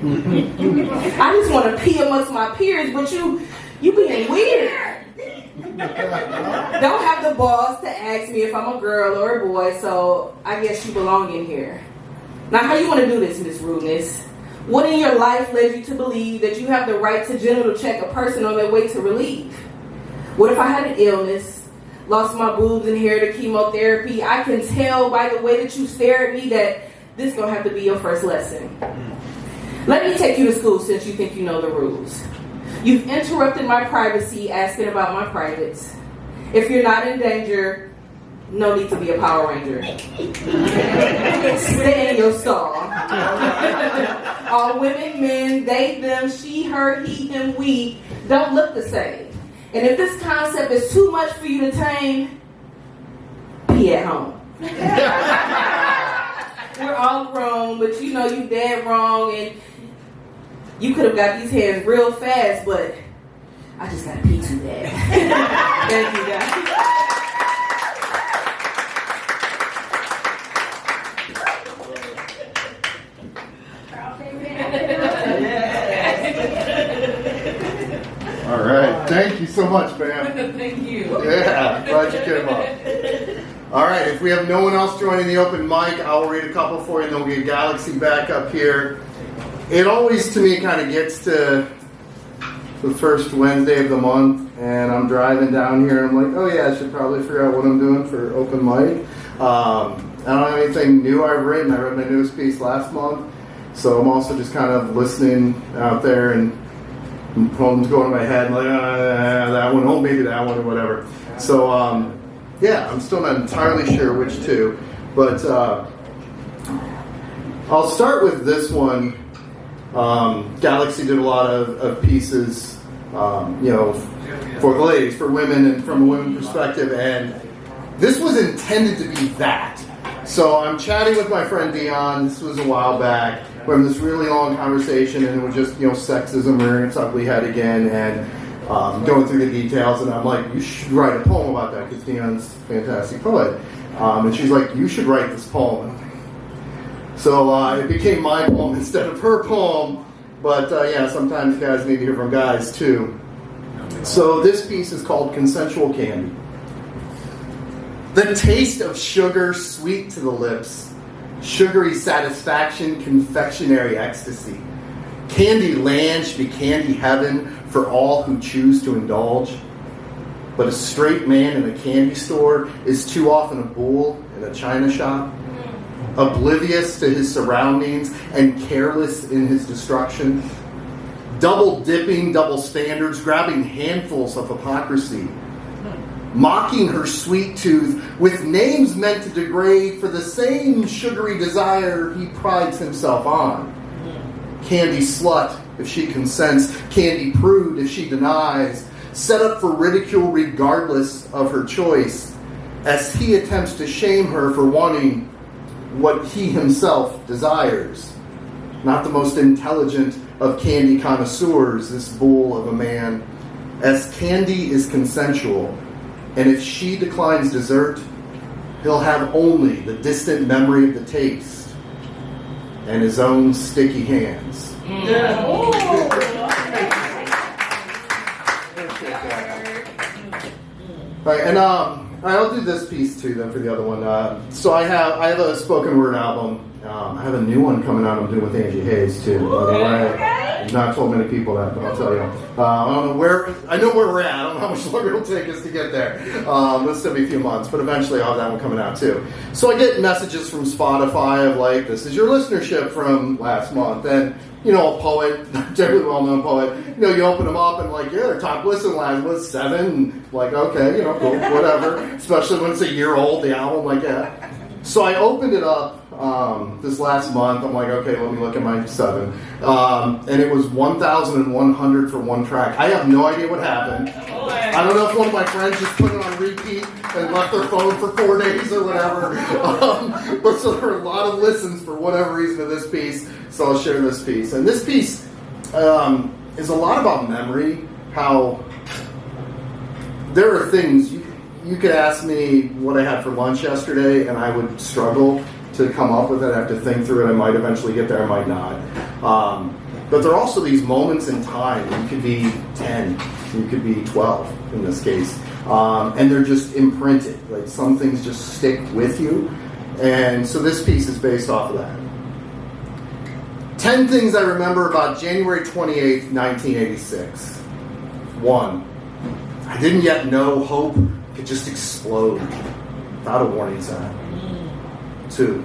I just want to pee amongst my peers, but you being weird. Don't have the balls to ask me if I'm a girl or a boy, so I guess you belong in here. Now, how you want to do this, Miss Rudeness? What in your life led you to believe that you have the right to genital check a person on their way to relief? What if I had an illness, lost my boobs and hair to chemotherapy? I can tell by the way that you stare at me that this is going to have to be your first lesson. Let me take you to school since you think you know the rules. You've interrupted my privacy asking about my privates. If you're not in danger, no need to be a Power Ranger. Stay in your stall. All women, men, they, them, she, her, he, him, we don't look the same. And if this concept is too much for you to tame, be at home. We're all grown, but you know you dead wrong, and you could have got these hands real fast, but I just gotta pee too bad. Thank you, guys. All right. Thank you so much, Bam. Thank you. Yeah, glad you came up. All right, if we have no one else joining the open mic, I'll read a couple for you, and then we'll get Galaxy back up here. It always, to me, kind of gets to the first Wednesday of the month, and I'm driving down here, and I'm like, oh yeah, I should probably figure out what I'm doing for open mic. I don't have anything new I've written. I read my newest piece last month, so I'm also just kind of listening out there, and poems go in my head, like, that one, oh, maybe that one, or whatever. So, yeah, I'm still not entirely sure which two, but I'll start with this one. Galaxy did a lot of pieces, for the ladies, for women, and from a women perspective, and this was intended to be that. So I'm chatting with my friend Dion. This was a while back. We're having this really long conversation, and it was just, sexism rearing its ugly head again, and going through the details, and I'm like, you should write a poem about that, because Dion's a fantastic poet. And she's like, you should write this poem. So it became my poem instead of her poem. But yeah, sometimes guys need to hear from guys too. So this piece is called Consensual Candy. The taste of sugar, sweet to the lips. Sugary satisfaction, confectionery ecstasy. Candy land should be candy heaven for all who choose to indulge. But a straight man in a candy store is too often a bull in a china shop, oblivious to his surroundings and careless in his destruction. Double dipping, double standards, grabbing handfuls of hypocrisy. Mocking her sweet tooth with names meant to degrade for the same sugary desire he prides himself on. Candy slut if she consents, candy prude if she denies, set up for ridicule regardless of her choice, as he attempts to shame her for wanting what he himself desires. Not the most intelligent of candy connoisseurs, this bull of a man, as candy is consensual, and if she declines dessert, he'll have only the distant memory of the taste and his own sticky hands. Yeah. All right, and I'll do this piece too then for the other one. So I have a spoken word album. I have a new one coming out I'm doing with H.U.G.S too. I've not told many people that, but I'll tell you. I don't know where, I know where we're at. I don't know how much longer it'll take us to get there. It'll still be a few months, but eventually I'll have that one coming out too. So I get messages from Spotify of like, this is your listenership from last month. And, you know, a poet, generally well-known poet, you know, you open them up and like, yeah, their top listen last was 7. And like, okay, you know, cool, whatever. Especially when it's a year old, the album, like, yeah. So I opened it up this last month. I'm like, okay, let me look at my 7. And it was 1,100 for one track. I have no idea what happened. I don't know if one of my friends just put it on repeat and left their phone for 4 days or whatever. But so there were a lot of listens for whatever reason to this piece. So I'll share this piece. And this piece is a lot about memory. How there are things you could ask me what I had for lunch yesterday, and I would struggle to come up with it. I have to think through it. I might eventually get there, I might not. But there are also these moments in time. You could be 10, you could be 12 in this case. And they're just imprinted. Like some things just stick with you. And so this piece is based off of that. 10 things I remember about January 28th, 1986. 1. I didn't yet know hope could just explode without a warning sign. 2.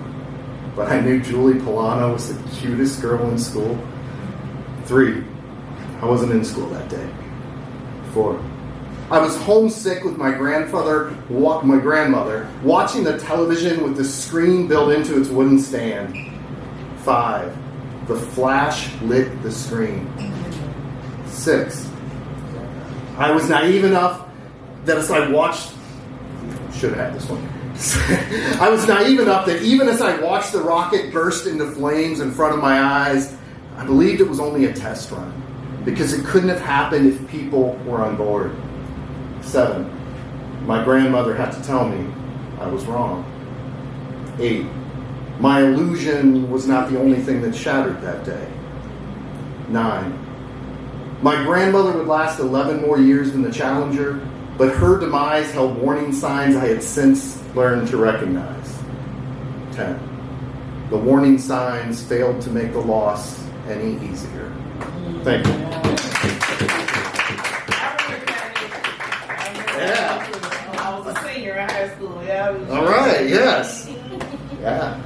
But I knew Julie Polano was the cutest girl in school. 3. I wasn't in school that day. 4. I was homesick with my grandmother watching the television with the screen built into its wooden stand. 5. The flash lit the screen. 6. I was naive enough that as I watched... Should have had this one. I was naive enough that even as I watched the rocket burst into flames in front of my eyes, I believed it was only a test run, because it couldn't have happened if people were on board. 7. My grandmother had to tell me I was wrong. 8. My illusion was not the only thing that shattered that day. 9. My grandmother would last 11 more years than the Challenger, but her demise held warning signs I had since learned to recognize. 10. The warning signs failed to make the loss any easier. Thank you. Yeah. I was a senior in high school. Yeah. All right. Yes. Yeah.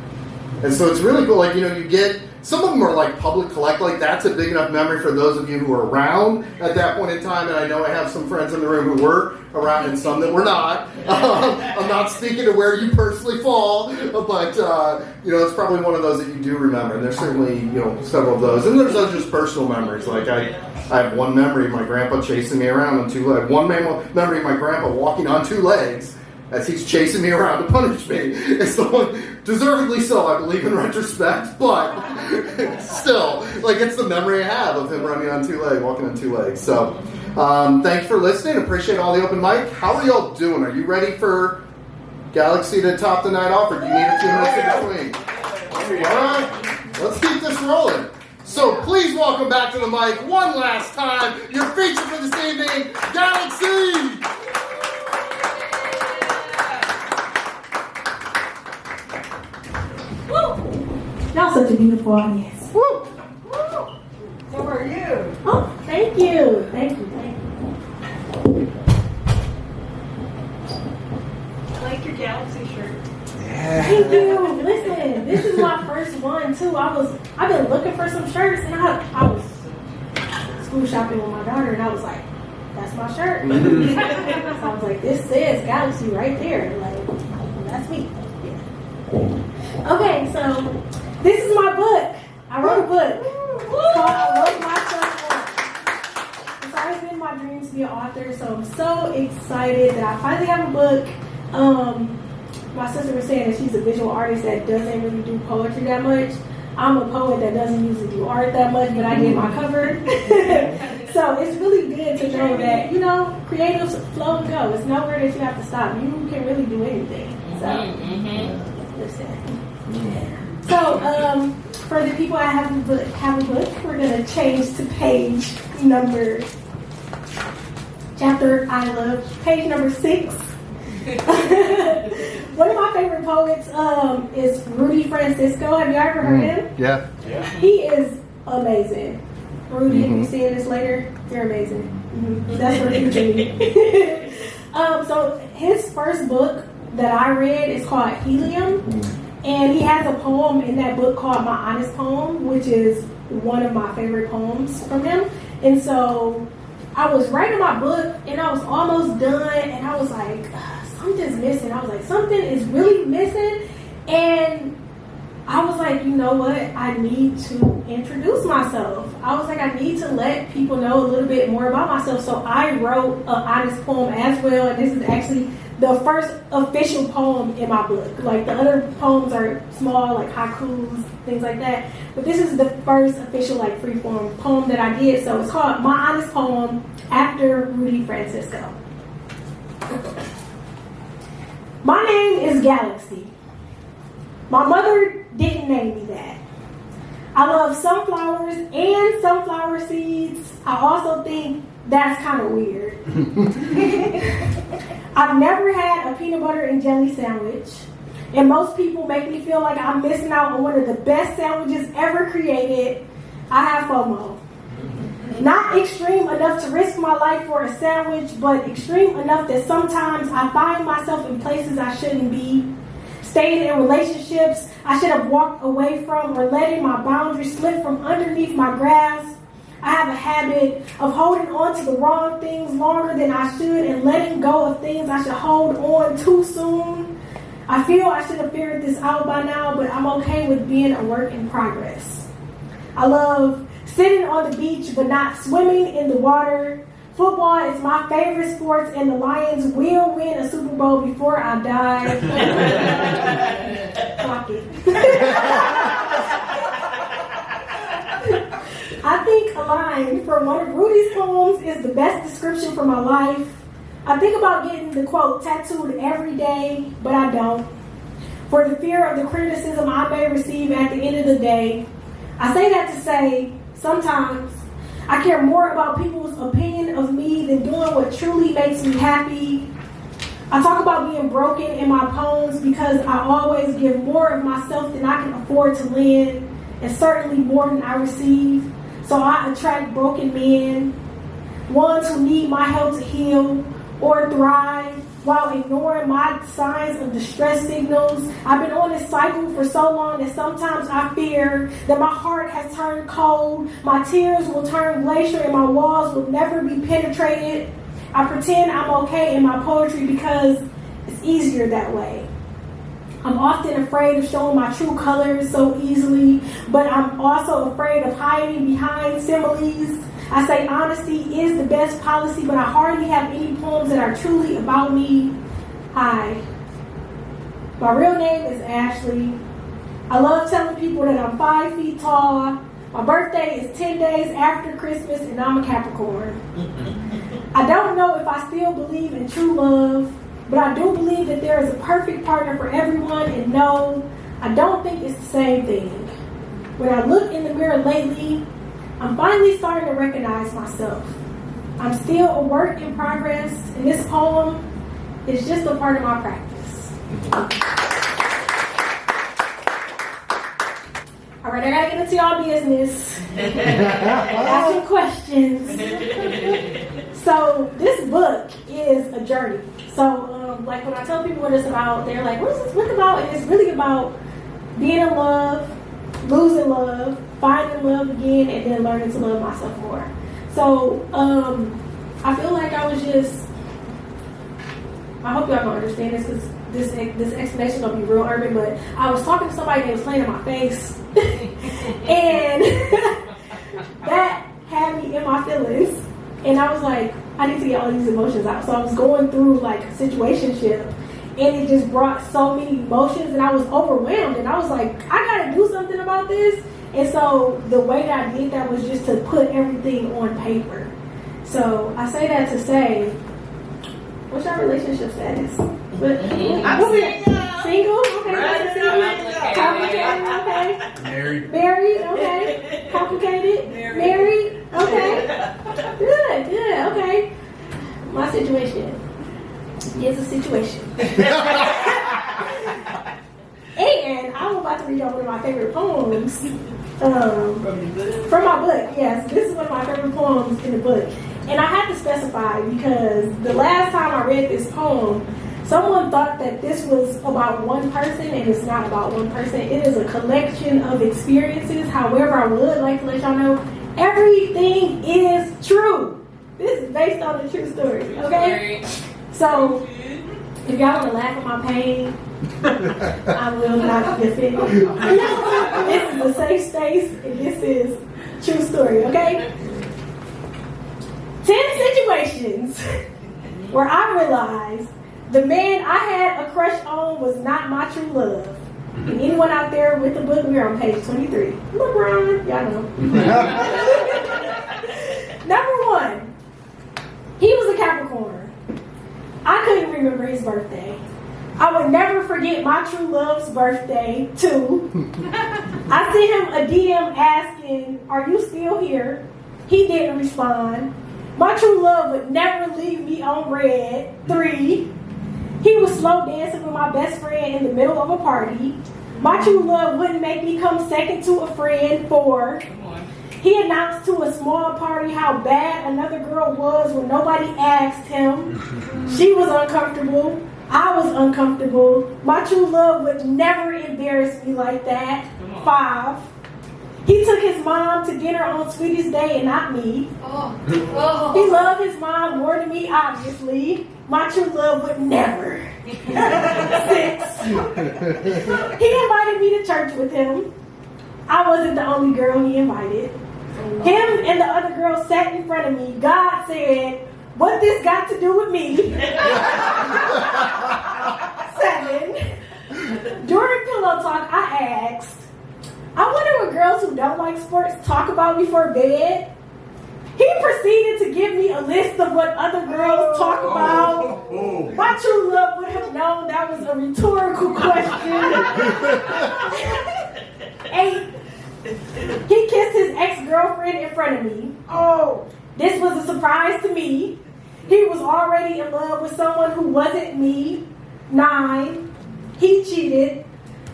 And so it's really cool. Like, you know, you get, some of them are like public collect. Like, that's a big enough memory for those of you who were around at that point in time. And I know I have some friends in the room who were around and some that were not. I'm not speaking to where you personally fall, but, you know, it's probably one of those that you do remember. And there's certainly, you know, several of those. And there's those just personal memories. Like, I have one memory of my grandpa chasing me around on 2 legs. One memory of my grandpa walking on 2 legs as he's chasing me around to punish me. It's the one, deservedly so, I believe, in retrospect, but still, like, it's the memory I have of him running on 2 legs, walking on 2 legs. So, thanks for listening. Appreciate all the open mic. How are y'all doing? Are you ready for Galaxy to top the night off, or do you need a few minutes in between? All right, let's keep this rolling. So please welcome back to the mic one last time your feature for this evening, Galaxy. Y'all such a beautiful audience. Woo. So are you? Oh, thank you. Thank you. I like your Galaxy shirt. Thank you. Listen, this is my first one too. I've been looking for some shirts, and I was school shopping with my daughter, and I was like, that's my shirt. So I was like, this says Galaxy right there. Like, that's me. Yeah. Okay, so this is my book. I wrote a book. It's called I Wrote Myself Up. It's always been my dream to be an author, so I'm so excited that I finally have a book. My sister was saying that she's a visual artist that doesn't really do poetry that much. I'm a poet that doesn't usually do art that much, but I get my cover. So it's really good to know that, creatives flow and go. It's nowhere that you have to stop. You can really do anything. So, listen. So, for the people that have a book, we're going to change to page number, page number 6. One of my favorite poets is Rudy Francisco. Have you ever heard him? Yeah. He is amazing. Rudy, if you see this later, you're amazing. That's what you do. So his first book that I read is called Helium. And he has a poem in that book called My Honest Poem, which is one of my favorite poems from him. And so I was writing my book, and I was almost done, and I was like, something's missing. I was like, something is really missing. And I was like, you know what? I need to introduce myself. I was like, I need to let people know a little bit more about myself. So I wrote an honest poem as well, and this is actually the first official poem in my book. Like, the other poems are small, like haikus, things like that. But this is the first official, like, free-form poem that I did. So it's called My Honest Poem after Rudy Francisco. My name is Galaxy. My mother didn't name me that. I love sunflowers and sunflower seeds. I also think that's kind of weird. I've never had a peanut butter and jelly sandwich, and most people make me feel like I'm missing out on one of the best sandwiches ever created. I have FOMO. Not extreme enough to risk my life for a sandwich, but extreme enough that sometimes I find myself in places I shouldn't be. Staying in relationships I should have walked away from, or letting my boundaries slip from underneath my grasp. I have a habit of holding on to the wrong things longer than I should and letting go of things I should hold on too soon. I feel I should have figured this out by now, but I'm okay with being a work in progress. I love sitting on the beach but not swimming in the water. Football is my favorite sport, and the Lions will win a Super Bowl before I die. Clock it. I think a line from one of Rudy's poems is the best description for my life. I think about getting the quote tattooed every day, but I don't. For the fear of the criticism I may receive at the end of the day. I say that to say, sometimes I care more about people's opinion of me than doing what truly makes me happy. I talk about being broken in my poems because I always give more of myself than I can afford to lend, and certainly more than I receive. So I attract broken men, ones who need my help to heal or thrive, while ignoring my signs of distress signals. I've been on this cycle for so long that sometimes I fear that my heart has turned cold, my tears will turn glacier, and my walls will never be penetrated. I pretend I'm okay in my poetry because it's easier that way. I'm often afraid of showing my true colors so easily, but I'm also afraid of hiding behind similes. I say honesty is the best policy, but I hardly have any poems that are truly about me. Hi. My real name is Ashley. I love telling people that I'm 5 feet tall. My birthday is 10 days after Christmas, and I'm a Capricorn. I don't know if I still believe in true love, but I do believe that there is a perfect partner for everyone, and no, I don't think it's the same thing. When I look in the mirror lately, I'm finally starting to recognize myself. I'm still a work in progress, and this poem is just a part of my practice. All right, I gotta get into y'all business. Ask some questions. So this book is a journey. So like when I tell people what it's about, they're like, "What is this book about?" And it's really about being in love, losing love, finding love again, and then learning to love myself more. So I feel like I was just. I hope y'all can understand this because this explanation is gonna be real urban. But I was talking to somebody that was playing in my face, and that had me in my feelings. And I was like, I need to get all these emotions out. So I was going through like a situationship, and it just brought so many emotions, and I was overwhelmed. And I was like, I gotta do something about this. And so the way that I did that was just to put everything on paper. So I say that to say, what's your relationship status? I'm single. Single? Okay. Right. Complicated? Okay. Married? Okay. Complicated? Married? Okay. Good, okay. My situation is a situation. And I'm about to read y'all one of my favorite poems from my book. Yes, this is one of my favorite poems in the book. And I had to specify because the last time I read this poem, someone thought that this was about one person, and it's not about one person. It is a collection of experiences. However, I would like to let y'all know everything is true. This is based on a true story, okay? So, if y'all want to laugh at my pain, I will not be offended. This is a safe space, and this is true story, okay? 10 situations where I realized the man I had a crush on was not my true love. And anyone out there with the book, we're on page 23. LeBron, y'all know. Number 1, he was a Capricorn. I couldn't remember his birthday. I would never forget my true love's birthday, too. I sent him a DM asking, "Are you still here?" He didn't respond. My true love would never leave me on red. 3, he was slow dancing with my best friend in the middle of a party. My true love wouldn't make me come second to a friend. 4, he announced to a small party how bad another girl was when nobody asked him. She was uncomfortable. I was uncomfortable. My true love would never embarrass me like that. 5, he took his mom to dinner on Sweetest Day and not me. He loved his mom more than me, obviously. My true love would never. 6, he invited me to church with him. I wasn't the only girl he invited. Him and the other girl sat in front of me. God said, "What this got to do with me?" 7, during pillow talk, I asked, "I wonder what girls who don't like sports talk about before bed." He proceeded to give me a list of what other girls talk about. My true love would have known that was a rhetorical question. 8, he kissed his ex-girlfriend in front of me. This was a surprise to me. He was already in love with someone who wasn't me. 9, he cheated.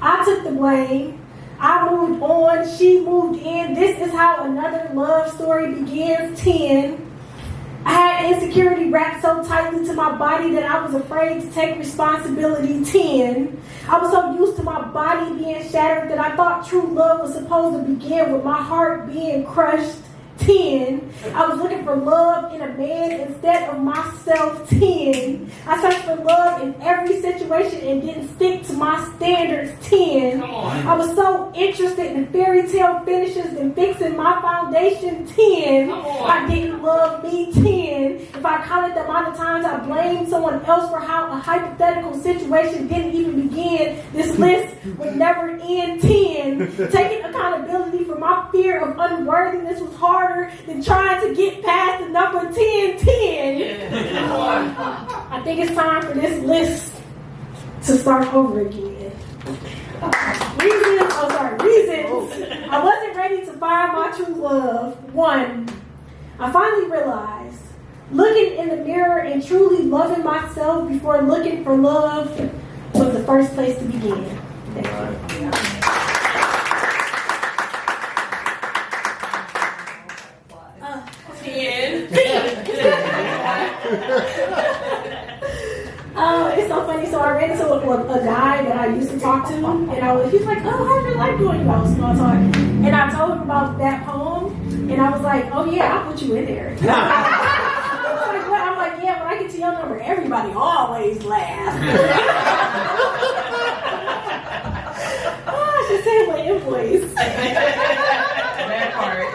I took the blame. I moved on, she moved in. This is how another love story begins. 10, I had insecurity wrapped so tightly to my body that I was afraid to take responsibility. 10, I was so used to my body being shattered that I thought true love was supposed to begin with my heart being crushed. 10, I was looking for love in a man instead of myself. 10, I searched for love in every situation and didn't stick to my standards. 10, I was so interested in fairy tale finishes and fixing my foundation. 10, I didn't love me. 10, if I counted the amount of times I blamed someone else for how a hypothetical situation didn't even begin, this list would never end. 10, taking accountability for my fear of unworthiness was harder than trying to get past the number 10. I think it's time for this list to start over again. Reasons I wasn't ready to find my true love. 1, I finally realized looking in the mirror and truly loving myself before looking for love was the first place to begin. Thank you. It's so funny. So I ran into a guy that I used to talk to, and he's like, "Oh, how's your life going?" Small talk. And I told him about that poem, and I was like, "Oh yeah, I'll put you in there." I'm like, "Yeah, when I get to your number, everybody always laughs." I should say my invoice. That part.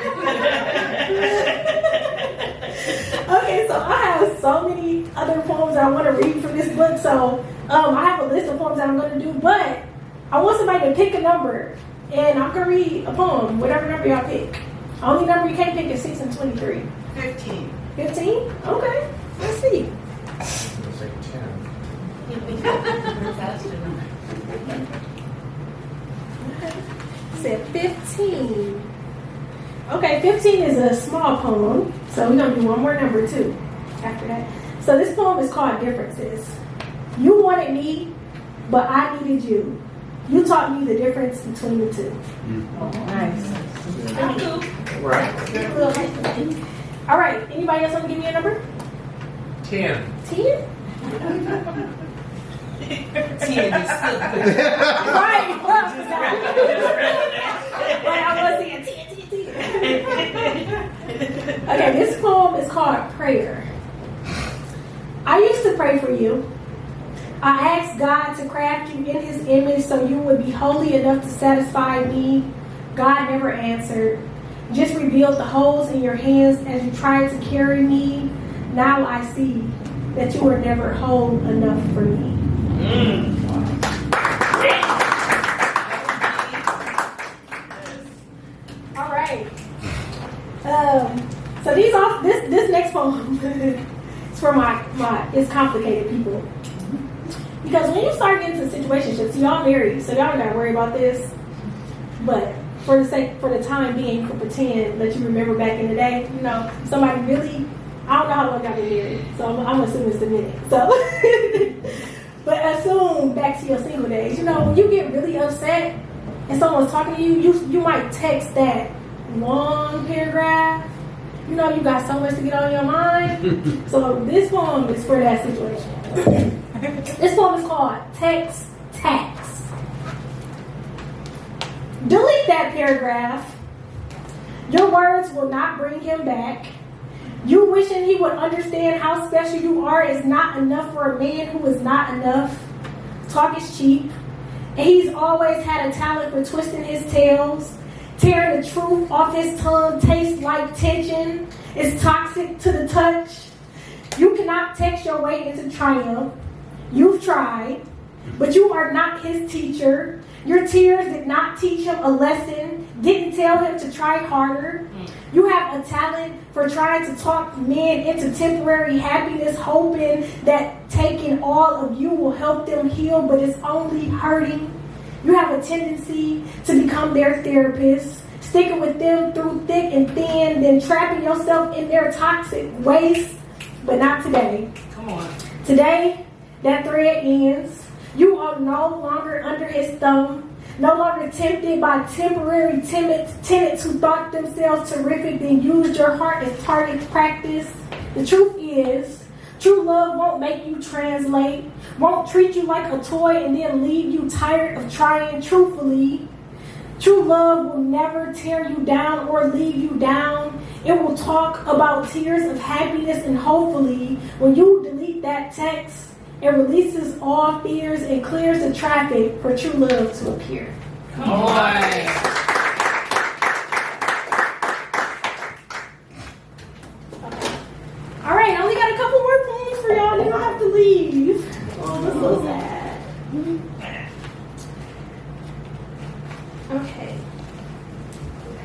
Okay, so I have so many other poems that I want to read from this book. So I have a list of poems that I'm going to do, but I want somebody to pick a number, and I'm going to read a poem, whatever number y'all pick. Only number you can't pick is 6 and 23. 15. 15? Okay, let's see. It's like 10. Said 15. Okay, 15 is a small poem, so we're going to do one more number too after that. So this poem is called Differences. You wanted me, but I needed you. You taught me the difference between the two. Nice. Right. All right, anybody else want to give me a number? 10. 10? 10 is still Right. But I was saying 10. Okay, this poem is called Prayer. I used to pray for you. I asked God to craft you in His image so you would be holy enough to satisfy me. God never answered. Just revealed the holes in your hands as you tried to carry me. Now I see that you were never whole enough for me. All right. So this next poem is for my it's complicated people. Because when you start getting into situationships, y'all married, so y'all don't gotta worry about this. But for the time being, for pretend that you remember back in the day, somebody really, I don't know how long y'all been married, so I'm assuming it's a minute. So, but assume back to your single days. When you get really upset and someone's talking to you, you might text that long paragraph. You got so much to get on your mind. So this poem is for that situation. This poem is called Text Tax. Delete that paragraph. Your words will not bring him back. You wishing he would understand how special you are is not enough for a man who is not enough. Talk is cheap. And he's always had a talent for twisting his tails. Tearing the truth off his tongue tastes like tension. It's toxic to the touch. You cannot text your way into triumph. You've tried, but you are not his teacher. Your tears did not teach him a lesson, didn't tell him to try harder. You have a talent for trying to talk men into temporary happiness, hoping that taking all of you will help them heal, but it's only hurting. You have a tendency to become their therapist, sticking with them through thick and thin, then trapping yourself in their toxic waste. But not today. Come on. Today, that thread ends. You are no longer under his thumb, no longer tempted by temporary tenants who thought themselves terrific, then used your heart as target practice. The truth is, true love won't make you translate, won't treat you like a toy and then leave you tired of trying truthfully. True love will never tear you down or leave you down. It will talk about tears of happiness, and hopefully when you delete that text, it releases all fears and clears the traffic for true love to appear. Come on. All right, I only got a couple more poems for y'all, then I'll have to leave. Oh, that's so sad. Okay.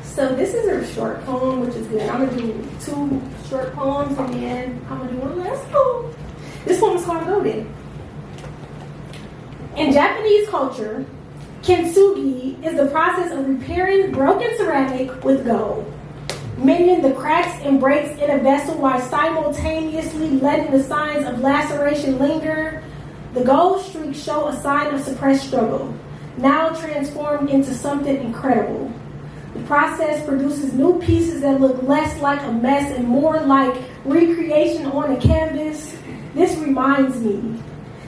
So this is a short poem, which is good. I'm going to do 2 short poems, and then I'm going to do one last poem. This poem is called Göttl. In Japanese culture, Kintsugi is the process of repairing broken ceramic with gold, mending the cracks and breaks in a vessel while simultaneously letting the signs of laceration linger. The gold streaks show a sign of suppressed struggle, now transformed into something incredible. The process produces new pieces that look less like a mess and more like recreation on a canvas. This reminds me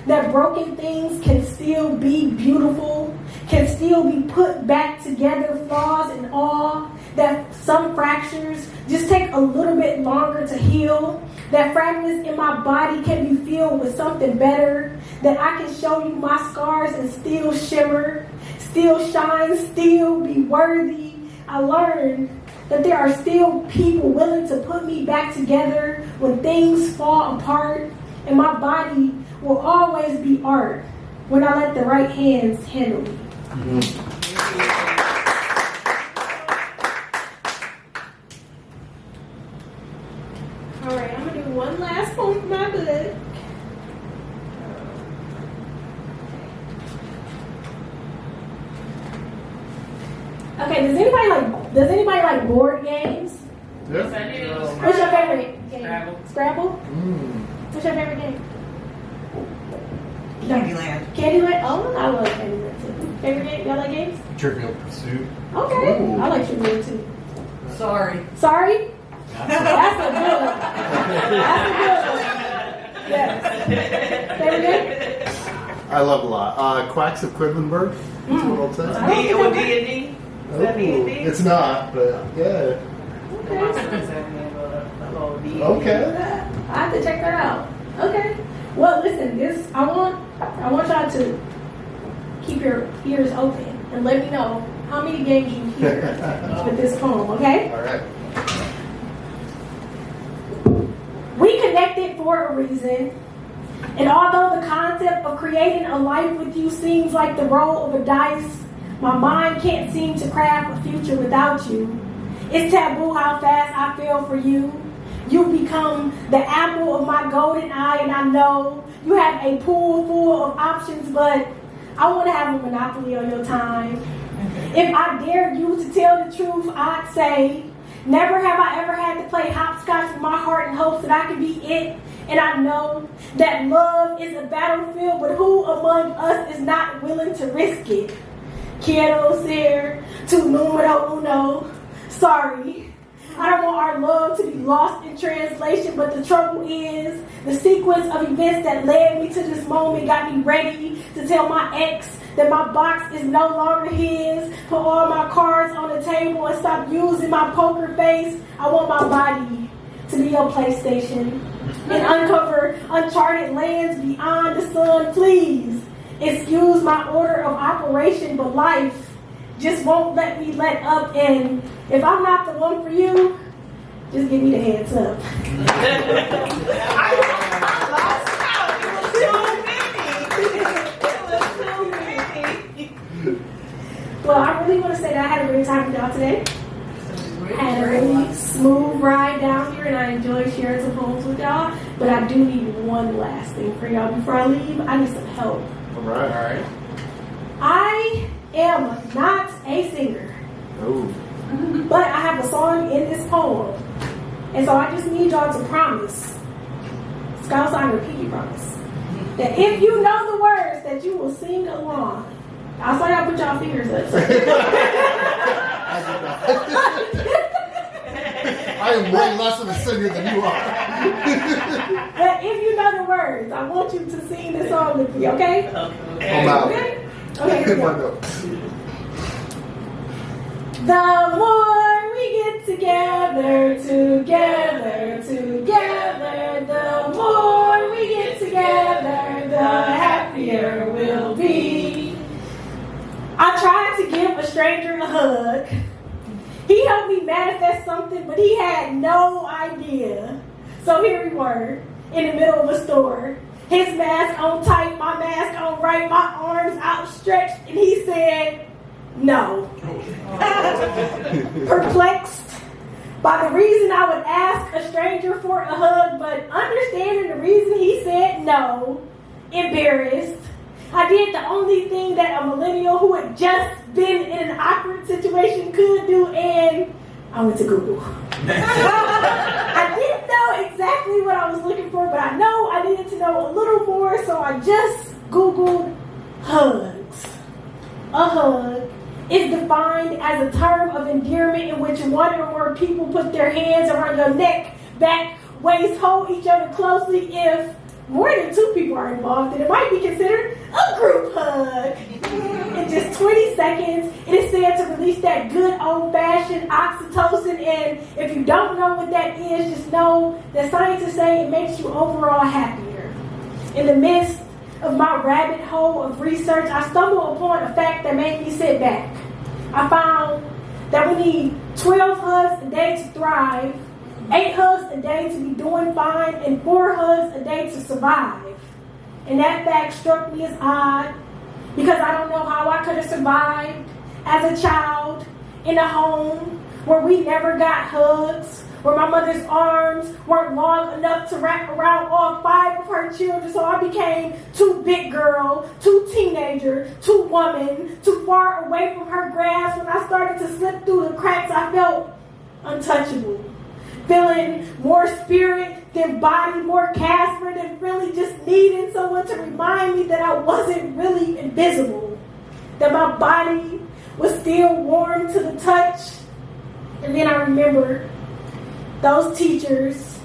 that broken things can still be beautiful, can still be put back together, flaws and all, that some fractures just take a little bit longer to heal, that fragments in my body can be filled with something better, that I can show you my scars and still shimmer, still shine, still be worthy. I learned that there are still people willing to put me back together when things fall apart, and my body will always be art when I let the right hands handle me. All right, I'm gonna do one last poem for my book. Okay, does anybody like board games? Yes, I do. What's your favorite game? Scrabble. Scrabble? What's your favorite game? Candyland. Candyland? Oh, I love Candyland too. Favorite game? Y'all like games? Trivial Pursuit. Okay. Ooh. I like Trivial too. Sorry. Sorry? That's a good one. That's a good one. Yes. Favorite game? I love a lot. Quacks of Quedlinburg. That's what I'll tell you. D or D&D? Is that D&D? It's not, but yeah. My son sent me a little D&D. Okay. I have to check that out. Okay. Well, listen, I want y'all to keep your ears open and let me know how many games you hear with this poem, okay? All right. We connected for a reason, and although the concept of creating a life with you seems like the roll of a dice, my mind can't seem to craft a future without you. It's taboo how fast I feel for you. You become the apple of my golden eye, and I know you have a pool full of options, but I want to have a monopoly on your time. If I dared you to tell the truth, I'd say, never have I ever had to play hopscotch with my heart in hopes that I could be it. And I know that love is a battlefield, but who among us is not willing to risk it? Quiero ser tu numero uno. Sorry. I don't want our love to be lost in translation, but the trouble is the sequence of events that led me to this moment got me ready to tell my ex that my box is no longer his, put all my cards on the table and stop using my poker face. I want my body to be your PlayStation and uncover uncharted lands beyond the sun. Please excuse my order of operation, but life just won't let me let up, and if I'm not the one for you, just give me the heads up. I lost count. It was too many. Well, I really want to say that I had a great time with y'all today. I had a really smooth ride down here, and I enjoyed sharing some poems with y'all, but I do need one last thing for y'all before I leave. I need some help. All right. I am not a singer, Oh. but I have a song in this poem. And so I just need y'all to promise, Scout Sign or Pinky promise, that if you know the words, that you will sing along. I saw y'all put y'all fingers up. I am way less of a singer than you are. But if you know the words, I want you to sing this song with me, okay? I'm out. Okay? Okay, here we go. Go. The more we get together, the more we get together, the happier we'll be. I tried to give a stranger a hug. He helped me manifest something, but he had no idea. So here we were, in the middle of a store. His mask on tight, my mask on right, my arms outstretched, and he said, no. Perplexed by the reason I would ask a stranger for a hug, but understanding the reason he said no, embarrassed, I did the only thing that a millennial who had just been in an awkward situation could do, and I went to Google. I didn't know exactly what I was looking for, but I know I needed to know a little more, so I just Googled hugs. A hug is defined as a term of endearment in which one or more people put their hands around your neck, back, waist, hold each other closely. If more than two people are involved, then it might be considered a group hug. In just 20 seconds, it is said to release that good old-fashioned oxytocin, and if you don't know what that is, just know that scientists say it makes you overall happier. In the midst of my rabbit hole of research, I stumbled upon a fact that made me sit back. I found that we need 12 hugs a day to thrive, 8 hugs a day to be doing fine, and 4 hugs a day to survive. And that fact struck me as odd because I don't know how I could have survived as a child in a home where we never got hugs, where my mother's arms weren't long enough to wrap around all 5 of her children, so I became too big girl, too teenager, too woman, too far away from her grasp. When I started to slip through the cracks, I felt untouchable, feeling more spirit than body, more Casper than really, just needing someone to remind me that I wasn't really invisible, that my body was still warm to the touch. And then I remembered those teachers,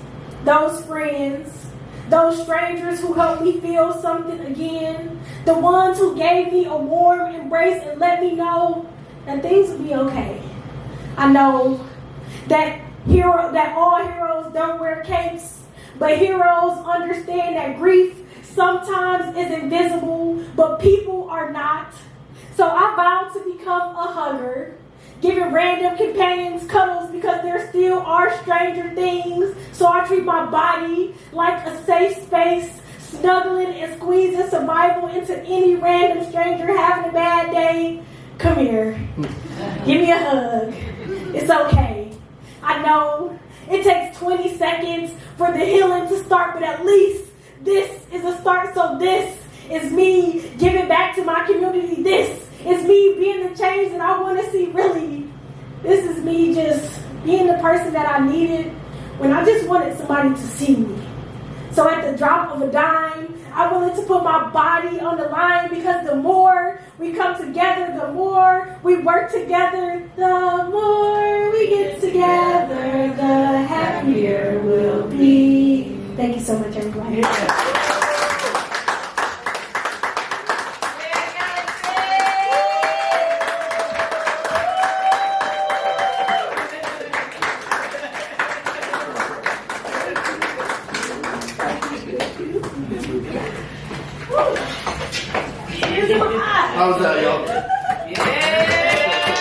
those friends, those strangers who helped me feel something again, the ones who gave me a warm embrace and let me know that things will be okay. I know that all heroes don't wear capes, but heroes understand that grief sometimes is invisible, but people are not. So I vowed to become a hugger, giving random companions cuddles because there still are stranger things. So I treat my body like a safe space, snuggling and squeezing survival into any random stranger having a bad day. Come here. Give me a hug. It's okay. I know it takes 20 seconds for the healing to start, but at least this is a start. So this is me giving back to my community. This is me being the change that I want to see, really. This is me just being the person that I needed when I just wanted somebody to see me. So at the drop of a dime, I'm willing to put my body on the line, because the more we come together, the more we work together, the more we get together, the happier we'll be. Thank you so much, everybody. Yeah. How's that, y'all? Yeah!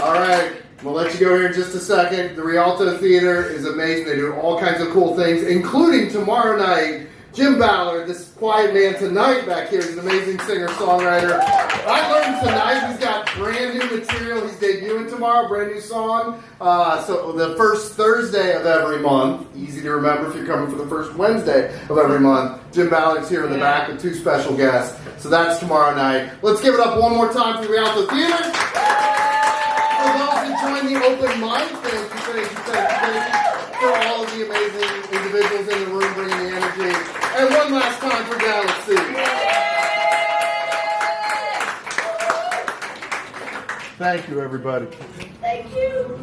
All right, we'll let you go here in just a second. The Rialto Theatre is amazing. They do all kinds of cool things, including tomorrow night. Jim Ballard, this quiet man tonight back here, is an amazing singer-songwriter. I learned tonight he's got brand new material. He's debuting tomorrow, brand new song. So the first Thursday of every month, easy to remember if you're coming for the first Wednesday of every month, Jim Ballard's here in the back with 2 special guests. So that's tomorrow night. Let's give it up one more time for the Rialto Theatre. For those who joined the open mic, thank you for all of the amazing individuals in the room bringing the energy. And one last time for Galaxy. Thank you, everybody. Thank you.